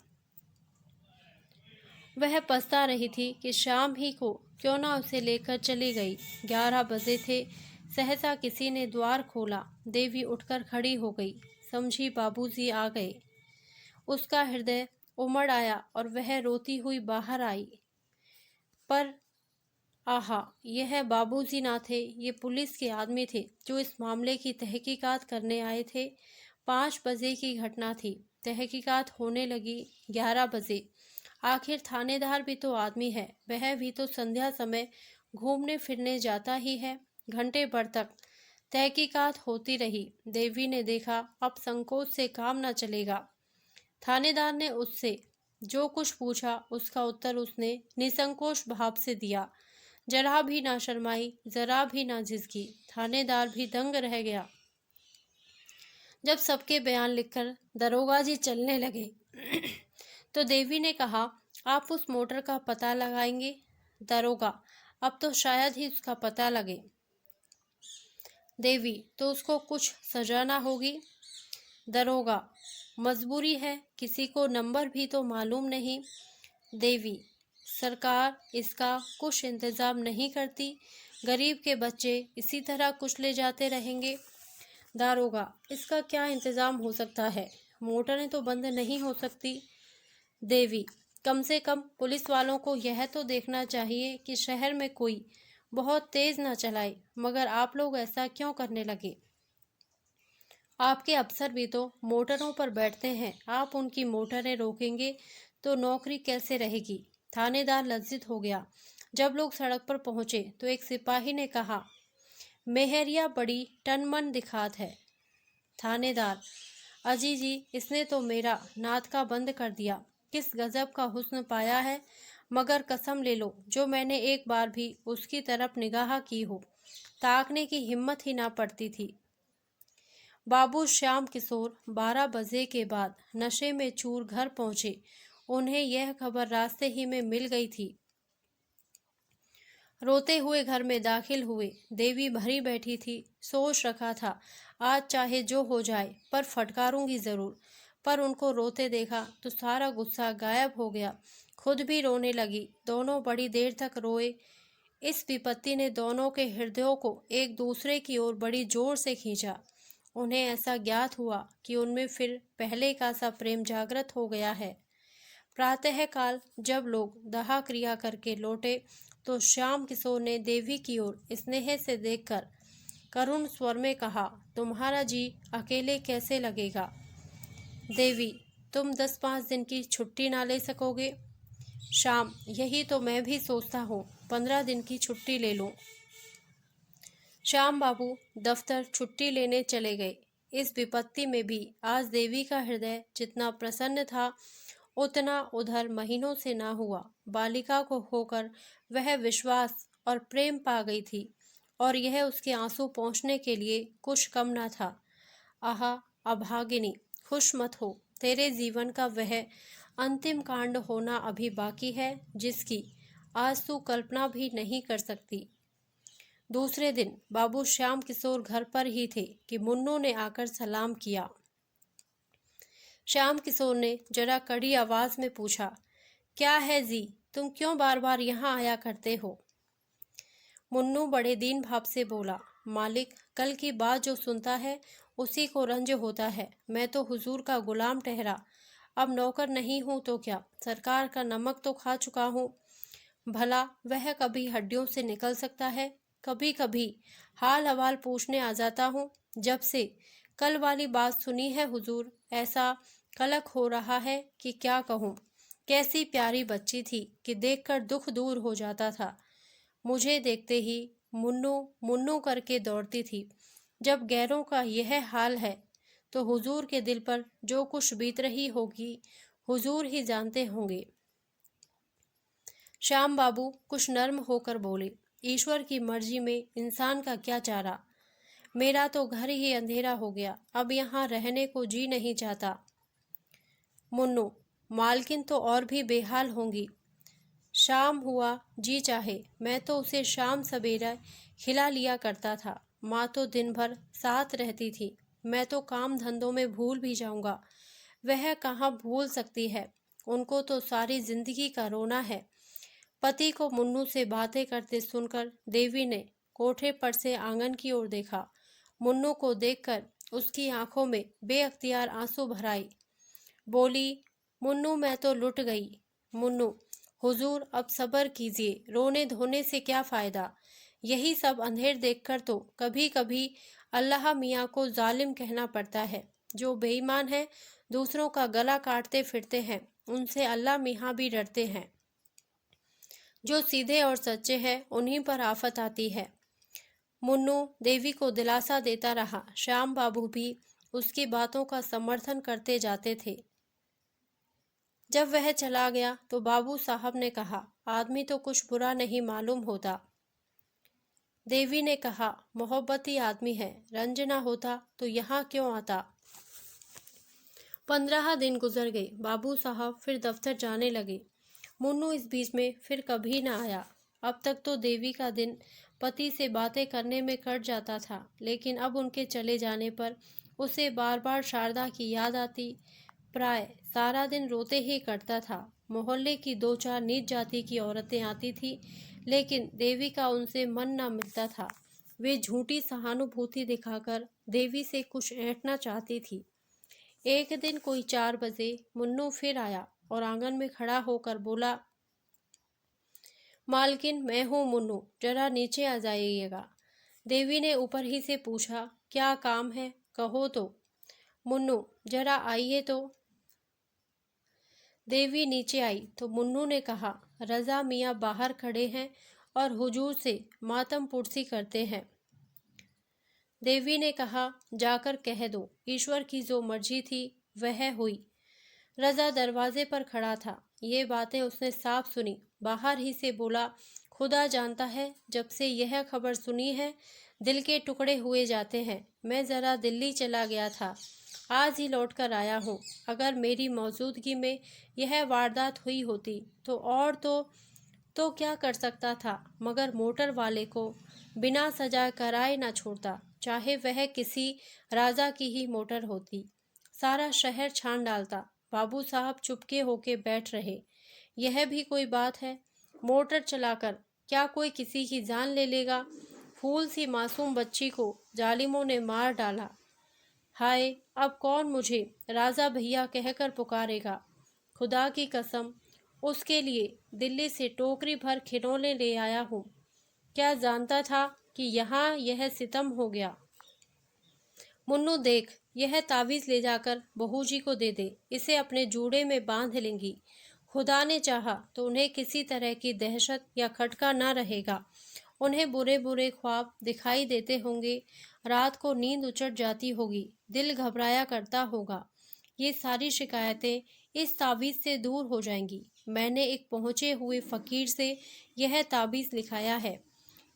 वह पछता रही थी कि शाम ही को क्यों ना उसे लेकर चली गई। 11 बजे थे। सहसा किसी ने द्वार खोला। देवी उठकर खड़ी हो गई। समझी बाबूजी आ गए। उसका हृदय उमड़ आया और वह रोती हुई बाहर आई। पर आहा, यह बाबूजी ना थे, ये पुलिस के आदमी थे जो इस मामले की तहकीकात करने आए थे। 5 बजे की घटना थी। तहकीकात होने लगी 11 बजे। आखिर थानेदार भी तो आदमी है, वह भी तो संध्या समय घूमने फिरने जाता ही है। घंटे भर तक तहकीकात होती रही। देवी ने देखा अब संकोच से काम न चलेगा। थानेदार ने उससे जो कुछ पूछा उसका उत्तर उसने निसंकोच भाव से दिया। जरा भी ना शर्माई, जरा भी ना झिझकी। थानेदार भी दंग रह गया। जब सबके बयान लिखकर दरोगा जी चलने लगे तो देवी ने कहा, आप उस मोटर का पता लगाएंगे। दरोगा, अब तो शायद ही उसका पता लगे। देवी, तो उसको कुछ सजा ना होगी। दरोगा, मजबूरी है, किसी को नंबर भी तो मालूम नहीं। देवी, सरकार इसका कुछ इंतजाम नहीं करती, गरीब के बच्चे इसी तरह कुचले जाते रहेंगे। दारोगा, इसका क्या इंतजाम हो सकता है, मोटरें तो बंद नहीं हो सकती। देवी, कम से कम पुलिस वालों को यह तो देखना चाहिए कि शहर में कोई बहुत तेज ना चलाए, मगर आप लोग ऐसा क्यों करने लगे? आपके अफसर भी तो मोटरों पर बैठते हैं, आप उनकी मोटरें रोकेंगे तो नौकरी कैसे रहेगी? थानेदार लज्जित हो गया। जब लोग सड़क पर पहुंचे तो एक सिपाही ने कहा, मेहरिया बड़ी टनमन दिखात है। थानेदार, अजी जी, इसने तो मेरा नाद का बंद कर दिया। किस गजब का हुस्न पाया है, मगर कसम ले लो, जो मैंने एक बार भी उसकी तरफ निगाह की हो, ताकने की हिम्मत ही ना पड़ती थी। बाबू श्याम किशोर 12 बजे के बाद नशे में चूर घर पहुंचे। उन्हें यह खबर रास्ते ही में मिल गई थी। रोते हुए घर में दाखिल हुए। देवी भरी बैठी थी। सोच रखा था आज चाहे जो हो जाए पर फटकारूंगी जरूर, पर उनको रोते देखा तो सारा गुस्सा गायब हो गया। खुद भी रोने लगी। दोनों बड़ी देर तक रोए। इस विपत्ति ने दोनों के हृदयों को एक दूसरे की ओर बड़ी जोर से खींचा। उन्हें ऐसा ज्ञात हुआ कि उनमें फिर पहले का सा प्रेम जागृत हो गया है। प्रातःकाल जब लोग दहा क्रिया करके लौटे तो श्याम किशोर ने देवी की ओर स्नेह से देखकर करुण स्वर में कहा, तुम्हारा जी अकेले कैसे लगेगा? देवी, तुम 10-5 दिन की छुट्टी ना ले सकोगे? श्याम, यही तो मैं भी सोचता हूँ, 15 दिन की छुट्टी ले लूँ। श्याम बाबू दफ्तर छुट्टी लेने चले गए। इस विपत्ति में भी आज देवी का हृदय जितना प्रसन्न था उतना उधर महीनों से ना हुआ। बालिका को होकर वह विश्वास और प्रेम पा गई थी और यह उसके आंसू पहुँचने के लिए कुछ कम न था। आहा अभागिनी, खुश मत हो, तेरे जीवन का वह अंतिम कांड होना अभी बाकी है जिसकी आज तू कल्पना भी नहीं कर सकती। दूसरे दिन बाबू श्याम किशोर घर पर ही थे कि मुन्नू ने आकर सलाम किया। श्याम किशोर ने जरा कड़ी आवाज में पूछा, क्या है जी, तुम क्यों बार बार यहाँ आया करते हो? मुन्नू बड़े दीन भाव से बोला, मालिक, कल की बात जो सुनता है उसी को रंज होता है। मैं तो हुजूर का गुलाम ठहरा, अब नौकर नहीं हूँ तो क्या, सरकार का नमक तो खा चुका हूँ। भला वह कभी हड्डियों से निकल सकता है? कभी कभी हाल हवाल पूछने आ जाता हूँ। जब से कल वाली बात सुनी है हुजूर, ऐसा कलक हो रहा है कि क्या कहूँ। कैसी प्यारी बच्ची थी कि देखकर दुख दूर हो जाता था। मुझे देखते ही मुन्नू मुन्नू करके दौड़ती थी। जब गैरों का यह हाल है तो हुजूर के दिल पर जो कुछ बीत रही होगी हुजूर ही जानते होंगे। श्याम बाबू कुछ नर्म होकर बोले, ईश्वर की मर्जी में इंसान का क्या चारा। मेरा तो घर ही अंधेरा हो गया, अब यहाँ रहने को जी नहीं चाहता। मुन्नू, मालकिन तो और भी बेहाल होंगी। शाम हुआ जी चाहे मैं तो उसे शाम सवेरा खिला लिया करता था। माँ तो दिन भर साथ रहती थी। मैं तो काम धंधों में भूल भी जाऊंगा, वह कहाँ भूल सकती है। उनको तो सारी जिंदगी का रोना है। पति को मुन्नू से बातें करते सुनकर देवी ने कोठे पर से आंगन की ओर देखा। मुन्नू को देखकर उसकी आंखों में बेअख्तियार आंसू भर आए। बोली, मुन्नू मैं तो लुट गई। मुन्नू, हुजूर अब सब्र कीजिए, रोने धोने से क्या फायदा। यही सब अंधेर देखकर तो कभी कभी अल्लाह मियाँ को जालिम कहना पड़ता है। जो बेईमान है, दूसरों का गला काटते फिरते हैं, उनसे अल्लाह मियाँ भी डरते हैं। जो सीधे और सच्चे हैं उन्हीं पर आफत आती है। मुन्नू देवी को दिलासा देता रहा। श्याम बाबू भी उसकी बातों का समर्थन करते जाते थे। जब वह चला गया तो बाबू साहब ने कहा, आदमी तो कुछ बुरा नहीं मालूम होता। देवी ने कहा, मोहब्बती आदमी है, रंज ना होता तो यहाँ क्यों आता। 15 दिन गुजर गए। बाबू साहब फिर दफ्तर जाने लगे। मुन्नू इस बीच में फिर कभी ना आया। अब तक तो देवी का दिन पति से बातें करने में कट जाता था, लेकिन अब उनके चले जाने पर उसे बार बार शारदा की याद आती। प्राय सारा दिन रोते ही कटता था। मोहल्ले की 2-4 नीच जाति की औरतें आती थी, लेकिन देवी का उनसे मन न मिलता था। वे झूठी सहानुभूति दिखाकर देवी से कुछ ऐंठना चाहती थी। एक दिन कोई 4 बजे मुन्नू फिर आया और आंगन में खड़ा होकर बोला, मालकिन, मैं हूँ मुन्नू, जरा नीचे आ जाइएगा। देवी ने ऊपर ही से पूछा, क्या काम है, कहो तो। मुन्नू, जरा आइए तो। देवी नीचे आई तो मुन्नू ने कहा, रजा मियाँ बाहर खड़े हैं और हुजूर से मातम पुरसी करते हैं। देवी ने कहा, जाकर कह दो, ईश्वर की जो मर्जी थी वह हुई। रजा दरवाजे पर खड़ा था। ये बातें उसने साफ सुनी। बाहर ही से बोला, खुदा जानता है, जब से यह खबर सुनी है दिल के टुकड़े हुए जाते हैं। मैं ज़रा दिल्ली चला गया था, आज ही लौट कर आया हूँ। अगर मेरी मौजूदगी में यह वारदात हुई होती तो और तो क्या कर सकता था, मगर मोटर वाले को बिना सजा कराए न छोड़ता, चाहे वह किसी राजा की ही मोटर होती। सारा शहर छान डालता। बाबू साहब चुपके होके बैठ रहे। यह भी कोई बात है? मोटर चलाकर क्या कोई किसी की जान ले लेगा? फूल सी मासूम बच्ची को जालिमों ने मार डाला। हाय, अब कौन मुझे राजा भैया कहकर पुकारेगा? खुदा की कसम, उसके लिए दिल्ली से टोकरी भर खिलौने ले आया हूँ। क्या जानता था कि यहाँ यह सितम हो गया। मुन्नू देख, यह तावीज़ ले जाकर बहू जी को दे दे, इसे अपने जूड़े में बांध लेंगी। खुदा ने चाहा तो उन्हें किसी तरह की दहशत या खटका न रहेगा। उन्हें बुरे बुरे ख्वाब दिखाई देते होंगे, रात को नींद उचट जाती होगी, दिल घबराया करता होगा। ये सारी शिकायतें इस तावीज़ से दूर हो जाएंगी। मैंने एक पहुँचे हुए फ़कीर से यह तावीज़ लिखाया है।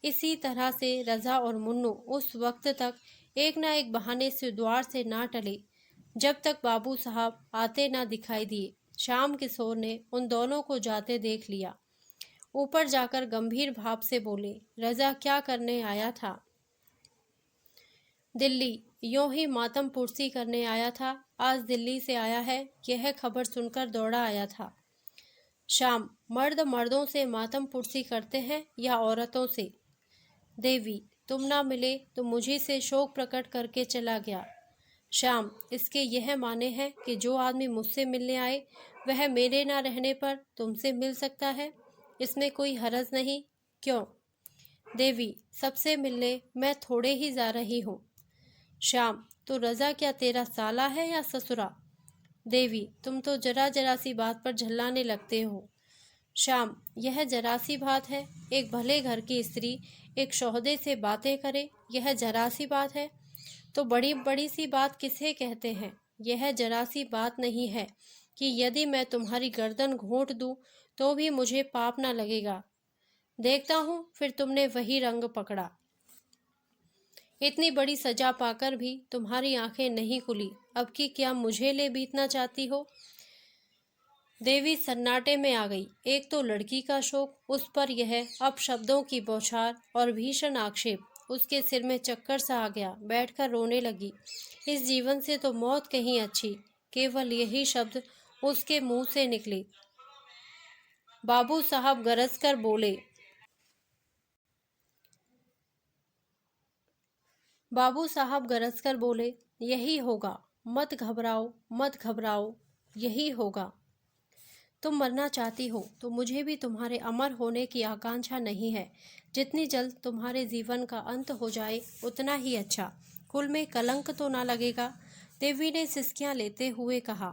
इसी तरह से रजा और मुन्नू उस वक्त तक एक न एक बहाने से द्वार से ना टले, जब तक बाबू साहब आते ना दिखाई दिए। शाम किशोर ने उन दोनों को जाते देख लिया। ऊपर जाकर गंभीर भाव से बोले, रजा क्या करने आया था? दिल्ली, यूं ही मातम पुरसी करने आया था। आज दिल्ली से आया है, यह खबर सुनकर दौड़ा आया था। शाम, मर्द मर्दों से मातम पुरसी करते हैं या औरतों से? देवी, तुम ना मिले तो मुझे से शोक प्रकट करके चला गया। शाम, इसके यह माने हैं कि जो आदमी मुझसे मिलने आए वह मेरे ना रहने पर तुमसे मिल सकता है, इसमें कोई हरज नहीं, क्यों? देवी, सबसे मिलने मैं थोड़े ही जा रही हूँ। शाम, तो रजा क्या तेरा साला है या ससुरा? देवी, तुम तो जरा जरा सी बात पर झल्लाने लगते हो। शाम, यह जरा सी बात है? एक भले घर की स्त्री एक शौहदे से बातें करे, यह जरा सी बात है? तो बड़ी बड़ी सी बात किसे कहते हैं? यह जरा सी बात नहीं है कि यदि मैं तुम्हारी गर्दन घोंट दूं तो भी मुझे पाप ना लगेगा। देखता हूँ फिर तुमने वही रंग पकड़ा। इतनी बड़ी सजा पाकर भी तुम्हारी आंखें नहीं खुली, अब की क्या मुझे ले बीतना चाहती हो? देवी सन्नाटे में आ गई। एक तो लड़की का शोक, उस पर यह अपशब्दों की बौछार और भीषण आक्षेप। उसके सिर में चक्कर सा आ गया, बैठकर रोने लगी। इस जीवन से तो मौत कहीं अच्छी, केवल यही शब्द उसके मुंह से निकले। बाबू साहब गरज कर बोले, बाबू साहब गरज कर बोले, यही होगा, मत घबराओ मत घबराओ, यही होगा। तुम मरना चाहती हो तो मुझे भी तुम्हारे अमर होने की आकांक्षा नहीं है। जितनी जल्द तुम्हारे जीवन का अंत हो जाए उतना ही अच्छा। कुल में कलंक तो ना लगेगा। देवी ने सिसकियां लेते हुए कहा,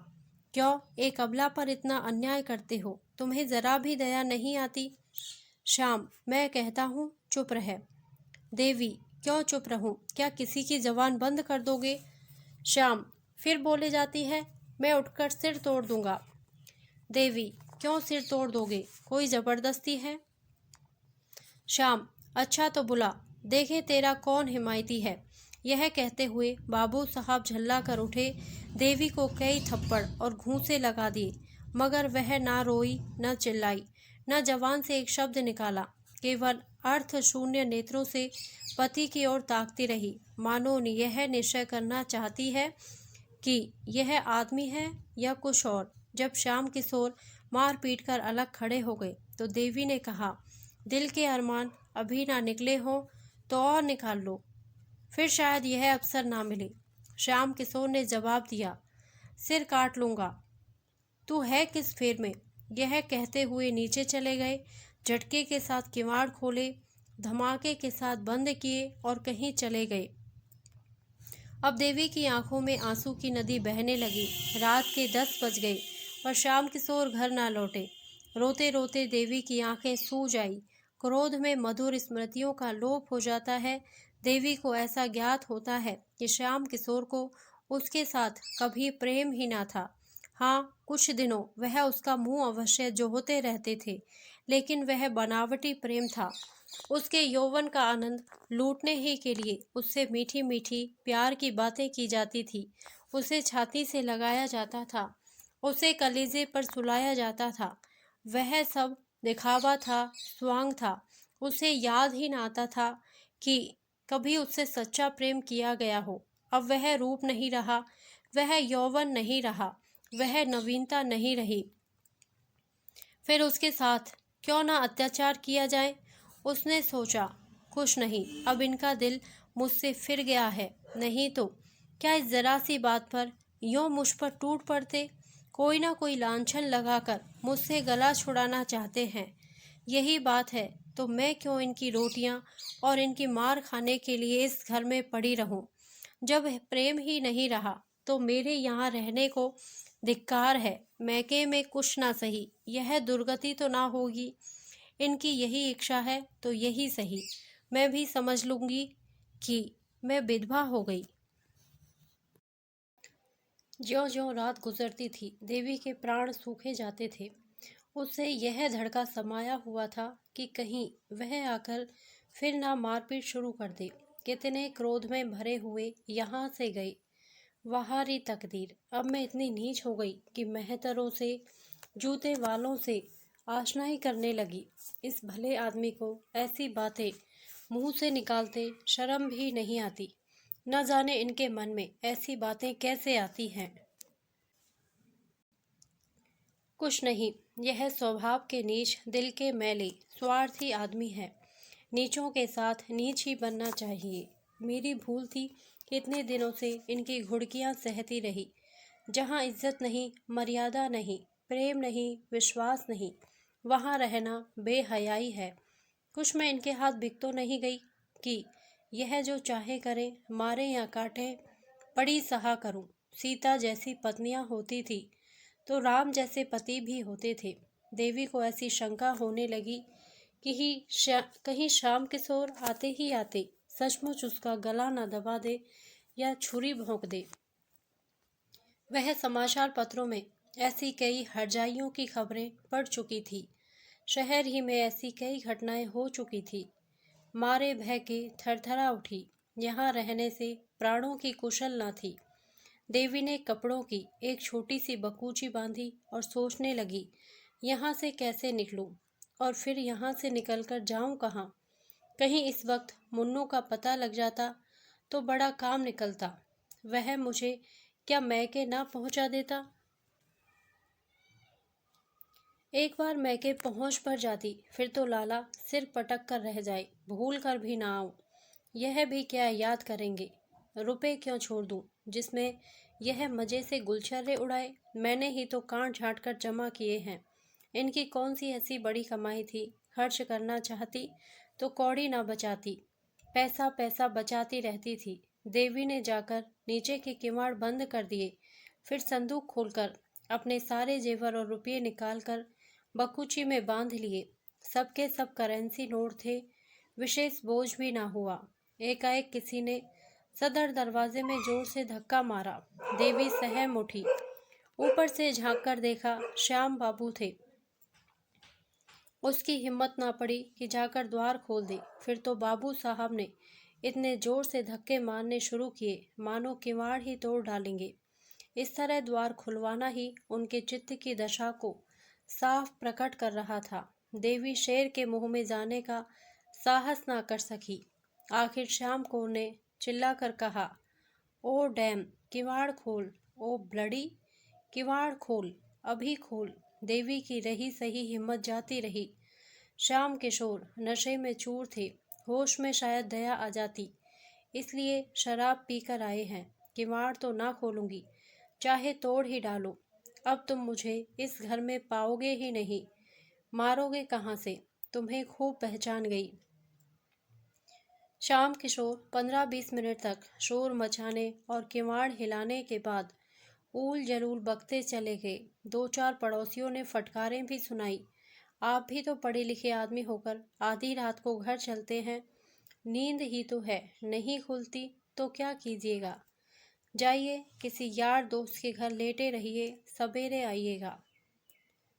क्यों एक अबला पर इतना अन्याय करते हो? तुम्हें जरा भी दया नहीं आती? शाम, मैं कहता हूँ चुप रह। देवी, क्यों चुप रहूं? क्या किसी की जबान बंद कर दोगे? शाम, फिर बोले जाती है, मैं उठकर सिर तोड़ दूंगा। देवी, क्यों सिर तोड़ दोगे? कोई जबरदस्ती है? शाम, अच्छा तो बुला, देखे तेरा कौन हिमायती है। यह कहते हुए बाबू साहब झल्ला कर उठे। देवी को कई थप्पड़ और घूंसे लगा दिए, मगर वह ना रोई न चिल्लाई, न जवान से एक शब्द निकाला। केवल अर्थ शून्य नेत्रों से पति की ओर ताकती रही, मानो यह निश्चय करना चाहती है कि यह आदमी है या कुछ और। जब श्याम किशोर मार पीट कर अलग खड़े हो गए तो देवी ने कहा, दिल के अरमान अभी ना निकले हो तो और निकाल लो, फिर शायद यह अवसर ना मिले। श्याम किशोर ने जवाब दिया, सिर काट लूंगा, तू है किस फेर में। यह कहते हुए नीचे चले गए, झटके के साथ किवाड़ खोले, धमाके के साथ बंद किए और कहीं चले गए। अब देवी की आंखों में आंसू की नदी बहने लगी। रात के 10 बज गए और श्याम किशोर घर ना लौटे। रोते रोते देवी की आंखें सूज आई। क्रोध में मधुर स्मृतियों का लोप हो जाता है। देवी को ऐसा ज्ञात होता है कि श्याम किशोर को उसके साथ कभी प्रेम ही ना था। हाँ, कुछ दिनों वह उसका मुंह अवश्य जोहते रहते थे, लेकिन वह बनावटी प्रेम था। उसके यौवन का आनंद लूटने ही के लिए उससे मीठी मीठी प्यार की बातें की जाती थी। उसे छाती से लगाया जाता था, उसे कलेजे पर सुलाया जाता था। वह सब दिखावा था, स्वांग था। उसे याद ही ना आता था कि कभी उससे सच्चा प्रेम किया गया हो। अब वह रूप नहीं रहा, वह यौवन नहीं रहा, वह नवीनता नहीं रही। फिर उसके साथ क्यों ना अत्याचार किया जाए। उसने सोचा, कुछ नहीं, अब इनका दिल मुझसे फिर गया है, नहीं तो क्या इस जरा सी बात पर यूं मुझ पर टूट पड़ते। कोई ना कोई लांछन लगाकर मुझसे गला छुड़ाना चाहते हैं। यही बात है तो मैं क्यों इनकी रोटियां और इनकी मार खाने के लिए इस घर में पड़ी रहूं। जब प्रेम ही नहीं रहा तो मेरे यहाँ रहने को धिक्कार है। मैके में कुछ ना सही, यह दुर्गति तो ना होगी। इनकी यही इच्छा है तो यही सही, मैं भी समझ लूंगी कि मैं विधवा हो गई। ज्यों ज्यों रात गुजरती थी, देवी के प्राण सूखे जाते थे। उससे यह धड़का समाया हुआ था कि कहीं वह आकर फिर ना मारपीट शुरू कर दे। कितने क्रोध में भरे हुए यहाँ से गए। वहारी तकदीर, अब मैं इतनी नीच हो गई कि मेहतरों से, जूते वालों से आशनाई करने लगी। इस भले आदमी को ऐसी बातें मुंह से निकालते शर्म भी नहीं आती। न जाने इनके मन में ऐसी बातें कैसे आती हैं। कुछ नहीं, यह स्वभाव के नीच, दिल के मैले, स्वार्थी आदमी है। नीचों के साथ नीच ही बनना चाहिए। मेरी भूल थी कि इतने दिनों से इनकी घुड़कियां सहती रही। जहाँ इज्जत नहीं, मर्यादा नहीं, प्रेम नहीं, विश्वास नहीं, वहाँ रहना बेहयाई है। कुछ मैं इनके हाथ बिक तो नहीं गई कि यह जो चाहे करें, मारे या काटें, पड़ी सहा करूं। सीता जैसी पत्नियां होती थी तो राम जैसे पति भी होते थे। देवी को ऐसी शंका होने लगी कि कहीं श्याम किशोर आते ही आते सचमुच उसका गला न दबा दे या छुरी भोंक दे। वह समाचार पत्रों में ऐसी कई हरजाइयों की खबरें पढ़ चुकी थी। शहर ही में ऐसी कई घटनाएं हो चुकी थी। मारे भय के थरथरा उठी। यहाँ रहने से प्राणों की कुशल न थी। देवी ने कपड़ों की एक छोटी सी बकूची बांधी और सोचने लगी, यहाँ से कैसे निकलूं और फिर यहाँ से निकलकर जाऊं कहाँ। कहीं इस वक्त मुन्नू का पता लग जाता तो बड़ा काम निकलता। वह मुझे क्या मैके ना पहुंचा देता। एक बार मैके पहुंच पर जाती फिर तो लाला सिर पटक कर रह जाए, भूल कर भी ना आऊं। यह भी क्या याद करेंगे। रुपए क्यों छोड़ दूं जिसमें यह मजे से गुलछर्रे उड़ाए। मैंने ही तो कांट झाँट कर जमा किए हैं। इनकी कौन सी ऐसी बड़ी कमाई थी। खर्च करना चाहती तो कौड़ी ना बचाती, पैसा पैसा बचाती रहती थी। देवी ने जाकर नीचे के किवाड़ बंद कर दिए। फिर संदूक खोलकर अपने सारे जेवर और रुपये निकालकर बकुची में बांध लिए। सबके सब करेंसी नोट थे। विशेष बोझ भी ना हुआ। एकाएक किसी ने सदर दरवाजे में जोर से धक्का मारा। देवी सहम उठी। ऊपर से झांककर देखा, श्याम बाबू थे। उसकी हिम्मत ना पड़ी कि जाकर द्वार खोल दे। फिर तो बाबू साहब ने इतने जोर से धक्के मारने शुरू किए मानो किवाड़ ही तोड़ डालेंगे। इस तरह द्वार खुलवाना ही उनके चित्त की दशा को साफ प्रकट कर रहा था। देवी शेर के मुंह में जाने का साहस ना कर सकी। आखिर श्याम कौर ने चिल्लाकर कहा, ओ डैम, किवाड़ खोल, ओ ब्लडी, किवाड़ खोल, अभी खोल। देवी की रही सही हिम्मत जाती रही। श्याम किशोर नशे में चूर थे। होश में शायद दया आ जाती, इसलिए शराब पीकर आए हैं। किवाड़ तो ना खोलूंगी, चाहे तोड़ ही डालो। अब तुम मुझे इस घर में पाओगे ही नहीं। मारोगे कहाँ से? तुम्हें खूब पहचान गई। श्याम किशोर 15-20 मिनट तक शोर मचाने और किवाड़ हिलाने के बाद ऊल जलूल बकते चले गए। 2-4 पड़ोसियों ने फटकारें भी सुनाई। आप भी तो पढ़े लिखे आदमी होकर आधी रात को घर चलते हैं। नींद ही तो है, नहीं खुलती तो क्या कीजिएगा। जाइए किसी यार दोस्त के घर लेटे रहिए, सवेरे आइएगा।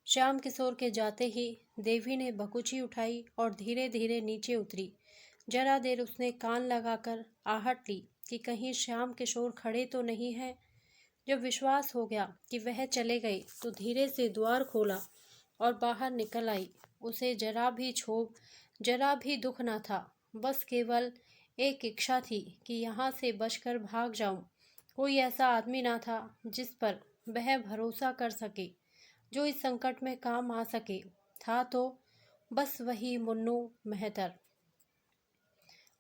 श्याम किशोर के जाते ही देवी ने बकुची उठाई और धीरे धीरे नीचे उतरी। जरा देर उसने कान लगाकर आहट ली कि कहीं श्याम किशोर खड़े तो नहीं हैं। जब विश्वास हो गया कि वह चले गए तो धीरे से द्वार खोला और बाहर निकल आई। उसे जरा भी क्षोभ, जरा भी दुख न था। बस केवल एक इच्छा थी कि यहाँ से बचकर भाग जाऊं। कोई ऐसा आदमी ना था जिस पर वह भरोसा कर सके, जो इस संकट में काम आ सके। था तो बस वही मुन्नू मेहतर।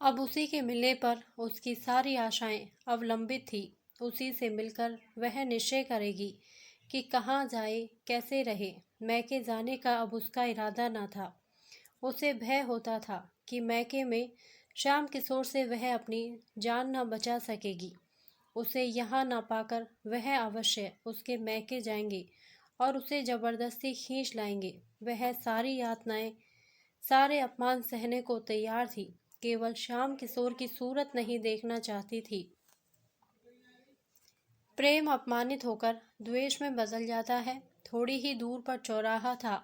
अब उसी के मिलने पर उसकी सारी आशाएं अवलंबित थी। उसी से मिलकर वह निश्चय करेगी कि कहाँ जाए, कैसे रहे। मैके जाने का अब उसका इरादा न था। उसे भय होता था कि मैके में श्याम किशोर से वह अपनी जान न बचा सकेगी। उसे यहाँ न पाकर वह अवश्य उसके मैके जाएंगे और उसे जबरदस्ती खींच लाएंगे। वह सारी यातनाएं, सारे अपमान सहने को तैयार थी, केवल श्याम किशोर की सूरत नहीं देखना चाहती थी। प्रेम अपमानित होकर द्वेष में बदल जाता है। थोड़ी ही दूर पर चौराहा था।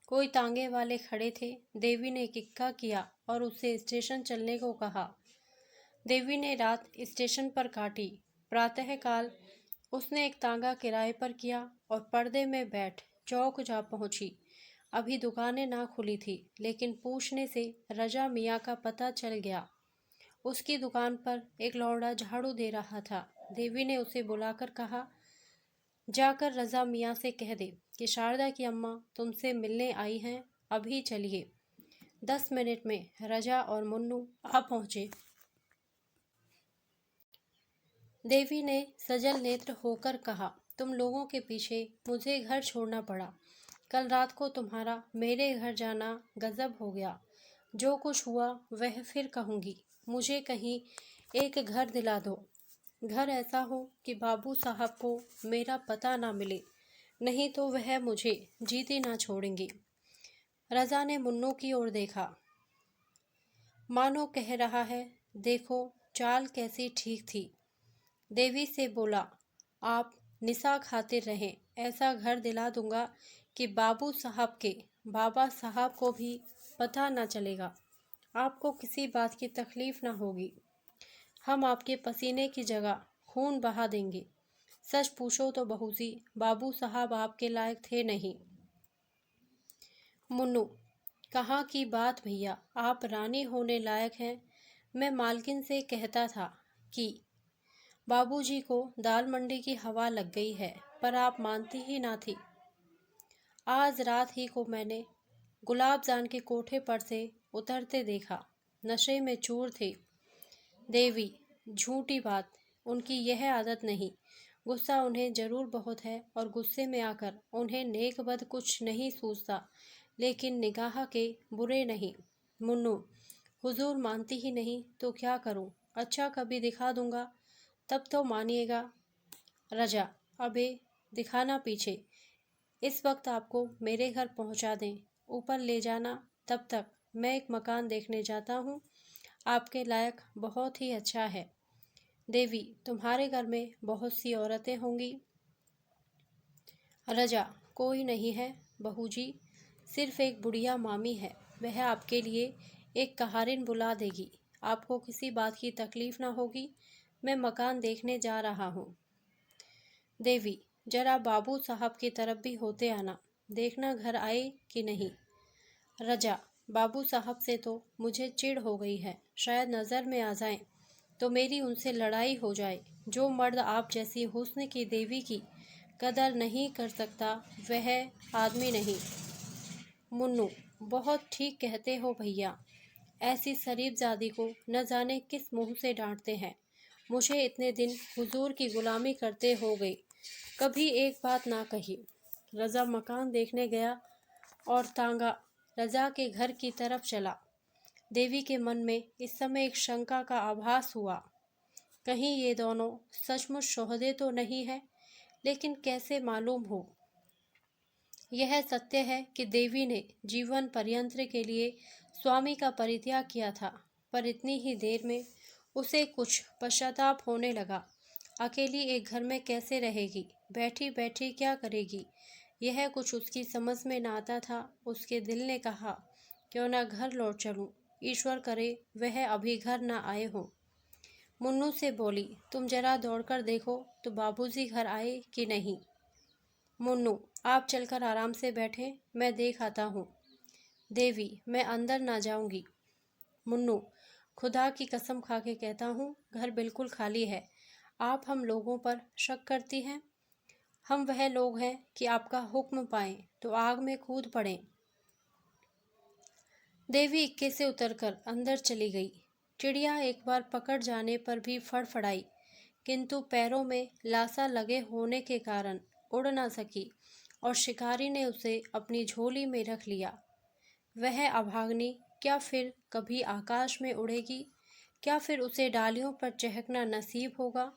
कोई तांगे वाले खड़े थे। देवी ने किक्का किया और उससे स्टेशन चलने को कहा। देवी ने रात स्टेशन पर काटी। प्रातःकाल उसने एक तांगा किराए पर किया और पर्दे में बैठ चौक जा पहुंची। अभी दुकानें ना खुली थी, लेकिन पूछने से रजा मियाँ का पता चल गया। उसकी दुकान पर एक लौंडा झाड़ू दे रहा था। देवी ने उसे बुलाकर कहा, जाकर रजा मियाँ से कह दे कि शारदा की अम्मा तुमसे मिलने आई हैं, अभी चलिए। 10 मिनट में रजा और मुन्नू आ पहुँचे। देवी ने सजल नेत्र होकर कहा, तुम लोगों के पीछे मुझे घर छोड़ना पड़ा। कल रात को तुम्हारा मेरे घर जाना गजब हो गया। जो कुछ हुआ वह फिर कहूँगी। मुझे कहीं एक घर दिला दो। घर ऐसा हो कि बाबू साहब को मेरा पता ना मिले, नहीं तो वह मुझे जीती ना छोड़ेंगे। रजा ने मुन्नू की ओर देखा, मानो कह रहा है, देखो चाल कैसी ठीक थी। देवी से बोला, आप निशा खातिर रहें, ऐसा घर दिला दूंगा कि बाबू साहब के बाबा साहब को भी पता ना चलेगा। आपको किसी बात की तकलीफ ना होगी। हम आपके पसीने की जगह खून बहा देंगे। सच पूछो तो बहू जी, बाबू साहब आपके लायक थे नहीं। मुन्नू, कहाँ की बात भैया, आप रानी होने लायक हैं। मैं मालकिन से कहता था कि बाबूजी को दाल मंडी की हवा लग गई है, पर आप मानती ही ना थी। आज रात ही को मैंने गुलाब जान के कोठे पर से उतरते देखा। नशे में चूर थे। देवी, झूठी बात, उनकी यह आदत नहीं। गुस्सा उन्हें जरूर बहुत है और गुस्से में आकर उन्हें नेक बद कुछ नहीं सूझता, लेकिन निगाह के बुरे नहीं। मुन्नू, हुजूर मानती ही नहीं तो क्या करूं? अच्छा कभी दिखा दूंगा, तब तो मानिएगा। रजा, अबे दिखाना पीछे। इस वक्त आपको मेरे घर पहुंचा दें, ऊपर ले जाना। तब तक मैं एक मकान देखने जाता हूँ, आपके लायक बहुत ही अच्छा है। देवी, तुम्हारे घर में बहुत सी औरतें होंगी। रजा, कोई नहीं है बहू जी, सिर्फ एक बुढ़िया मामी है। वह आपके लिए एक कहारिन बुला देगी। आपको किसी बात की तकलीफ ना होगी। मैं मकान देखने जा रहा हूँ। देवी, जरा बाबू साहब की तरफ भी होते आना, देखना घर आए कि नहीं। रजा, बाबू साहब से तो मुझे चिढ़ हो गई है, शायद नज़र में आ जाएं तो मेरी उनसे लड़ाई हो जाए। जो मर्द आप जैसी हुस्न की देवी की कदर नहीं कर सकता वह आदमी नहीं। मुन्नू, बहुत ठीक कहते हो भैया। ऐसी शरीफजादी को न जाने किस मुंह से डांटते हैं। मुझे इतने दिन हुजूर की गुलामी करते हो गई, कभी एक बात ना कही। रजा मकान देखने गया और तांगा रजा के घर की तरफ चला। देवी के मन में इस समय एक शंका का आभास हुआ, कहीं ये दोनों सचमुच शोहदे तो नहीं है। लेकिन कैसे मालूम हो। यह सत्य है कि देवी ने जीवन पर्यंत के लिए स्वामी का परित्याग किया था, पर इतनी ही देर में उसे कुछ पश्चाताप होने लगा। अकेली एक घर में कैसे रहेगी, बैठी बैठी क्या करेगी, यह कुछ उसकी समझ में न आता था। उसके दिल ने कहा, क्यों ना घर लौट चलूं, ईश्वर करे वह अभी घर न आए हो। मुन्नू से बोली, तुम जरा दौड़कर देखो तो बाबूजी घर आए कि नहीं। मुन्नू, आप चलकर आराम से बैठे, मैं देख आता हूँ। देवी, मैं अंदर ना जाऊंगी। मुन्नू, खुदा की कसम खा के कहता हूँ घर बिल्कुल खाली है। आप हम लोगों पर शक करती हैं। हम वह लोग हैं कि आपका हुक्म पाएं तो आग में कूद पड़ें। देवी इक्के से उतरकर अंदर चली गई। चिड़िया एक बार पकड़ जाने पर भी फड़फड़ाई, किंतु पैरों में लासा लगे होने के कारण उड़ न सकी और शिकारी ने उसे अपनी झोली में रख लिया। वह अभागनी क्या फिर कभी आकाश में उड़ेगी, क्या फिर उसे डालियों पर चहकना नसीब होगा।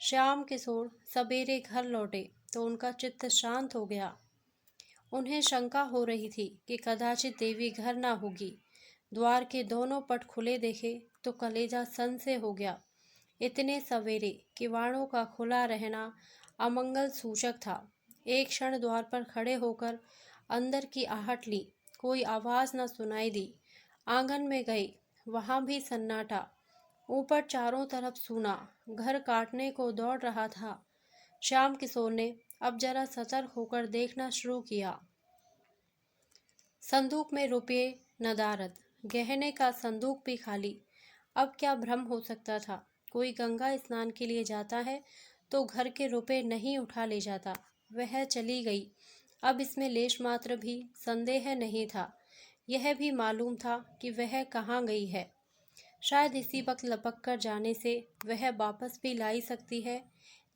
श्याम किशोर सवेरे घर लौटे तो उनका चित्त शांत हो गया। उन्हें शंका हो रही थी कि कदाचित देवी घर ना होगी। द्वार के दोनों पट खुले देखे तो कलेजा सन से हो गया। इतने सवेरे किवाड़ों का खुला रहना अमंगल सूचक था। एक क्षण द्वार पर खड़े होकर अंदर की आहट ली, कोई आवाज न सुनाई दी। आंगन में गए, वहां भी सन्नाटा। ऊपर चारों तरफ सूना, घर काटने को दौड़ रहा था। श्याम किशोर ने अब जरा सतर्क होकर देखना शुरू किया। संदूक में रुपये नदारद, गहने का संदूक भी खाली। अब क्या भ्रम हो सकता था। कोई गंगा स्नान के लिए जाता है तो घर के रुपए नहीं उठा ले जाता। वह चली गई। अब इसमें लेश मात्र भी संदेह नहीं था। यह भी मालूम था कि वह कहाँ गई है। शायद इसी वक्त लपक कर जाने से वह वापस भी लाई सकती है,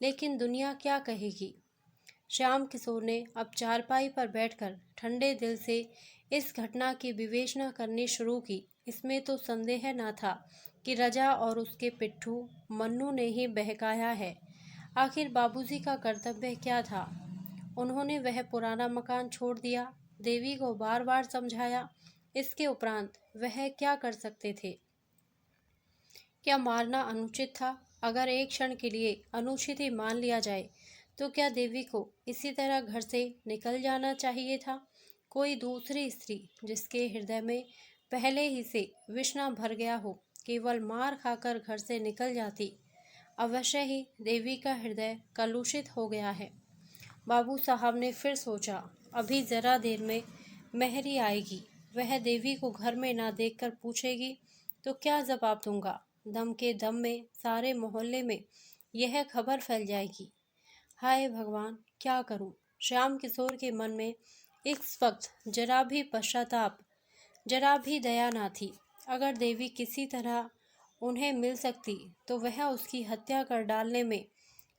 लेकिन दुनिया क्या कहेगी। श्याम किशोर ने अब चारपाई पर बैठकर ठंडे दिल से इस घटना की विवेचना करनी शुरू की। इसमें तो संदेह न था कि रजा और उसके पिट्ठू मन्नू ने ही बहकाया है। आखिर बाबूजी का कर्तव्य क्या था। उन्होंने वह पुराना मकान छोड़ दिया, देवी को बार बार समझाया। इसके उपरांत वह क्या कर सकते थे। क्या मारना अनुचित था। अगर एक क्षण के लिए अनुचित ही मान लिया जाए तो क्या देवी को इसी तरह घर से निकल जाना चाहिए था। कोई दूसरी स्त्री जिसके हृदय में पहले ही से विष न भर गया हो, केवल मार खाकर घर से निकल जाती। अवश्य ही देवी का हृदय कलुषित हो गया है। बाबू साहब ने फिर सोचा, अभी जरा देर में मेहरी आएगी, वह देवी को घर में ना देखकर पूछेगी तो क्या जवाब दूंगा। दम के दम में सारे मोहल्ले में यह खबर फैल जाएगी। हाय भगवान, क्या करूं। श्याम किशोर के मन में इस वक्त जरा भी पश्चाताप, जरा भी दया ना थी। अगर देवी किसी तरह उन्हें मिल सकती तो वह उसकी हत्या कर डालने में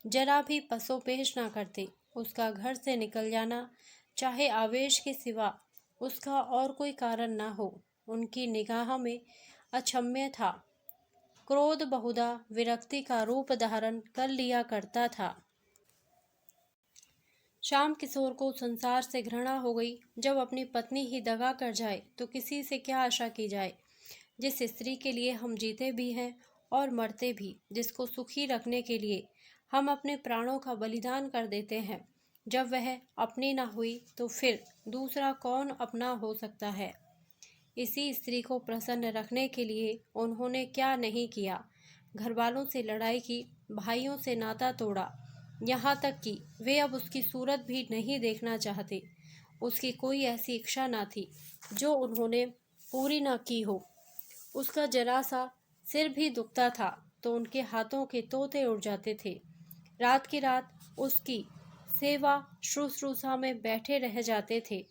जरा भी पसोपेश ना करते। उसका घर से निकल जाना, चाहे आवेश के सिवा उसका और कोई कारण ना हो, उनकी निगाह में अक्षम्य था। क्रोध बहुधा विरक्ति का रूप धारण कर लिया करता था। श्याम किशोर को संसार से घृणा हो गई। जब अपनी पत्नी ही दगा कर जाए तो किसी से क्या आशा की जाए। जिस स्त्री के लिए हम जीते भी हैं और मरते भी, जिसको सुखी रखने के लिए हम अपने प्राणों का बलिदान कर देते हैं, जब वह अपनी ना हुई तो फिर दूसरा कौन अपना हो सकता है। इसी स्त्री को प्रसन्न रखने के लिए उन्होंने क्या नहीं किया। घर वालों से लड़ाई की, भाइयों से नाता तोड़ा, यहाँ तक कि वे अब उसकी सूरत भी नहीं देखना चाहते। उसकी कोई ऐसी इच्छा ना थी जो उन्होंने पूरी न की हो। उसका जरा सा सिर भी दुखता था तो उनके हाथों के तोते उड़ जाते थे। रात की रात उसकी सेवा शुश्रूषा में बैठे रह जाते थे।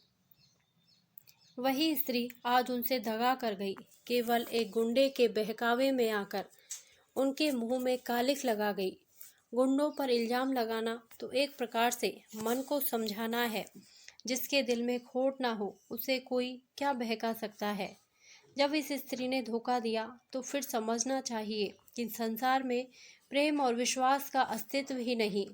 वही स्त्री आज उनसे दगा कर गई, केवल एक गुंडे के बहकावे में आकर उनके मुंह में कालिख लगा गई। गुंडों पर इल्जाम लगाना तो एक प्रकार से मन को समझाना है। जिसके दिल में खोट ना हो उसे कोई क्या बहका सकता है। जब इस स्त्री ने धोखा दिया तो फिर समझना चाहिए कि संसार में प्रेम और विश्वास का अस्तित्व ही नहीं,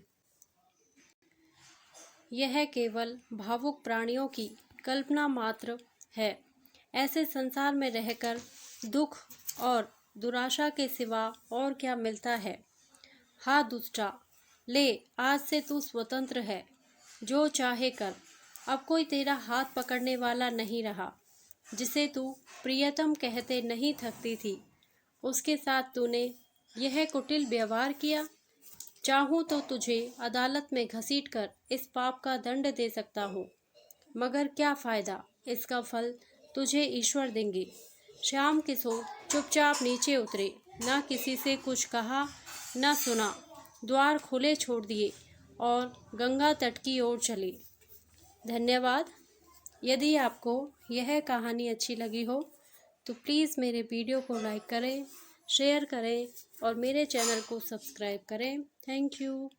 यह केवल भावुक प्राणियों की कल्पना मात्र है। ऐसे संसार में रहकर दुख और दुराशा के सिवा और क्या मिलता है। हाँ दुष्टा, ले आज से तू स्वतंत्र है, जो चाहे कर। अब कोई तेरा हाथ पकड़ने वाला नहीं रहा। जिसे तू प्रियतम कहते नहीं थकती थी, उसके साथ तूने यह कुटिल व्यवहार किया। चाहूँ तो तुझे अदालत में घसीटकर इस पाप का दंड दे सकता हूँ, मगर क्या फ़ायदा, इसका फल तुझे ईश्वर देंगे। श्याम किशोर चुपचाप नीचे उतरे, न किसी से कुछ कहा न सुना, द्वार खुले छोड़ दिए और गंगा तट की ओर चले। धन्यवाद। यदि आपको यह कहानी अच्छी लगी हो तो प्लीज़ मेरे वीडियो को लाइक करें, शेयर करें और मेरे चैनल को सब्सक्राइब करें। Thank you.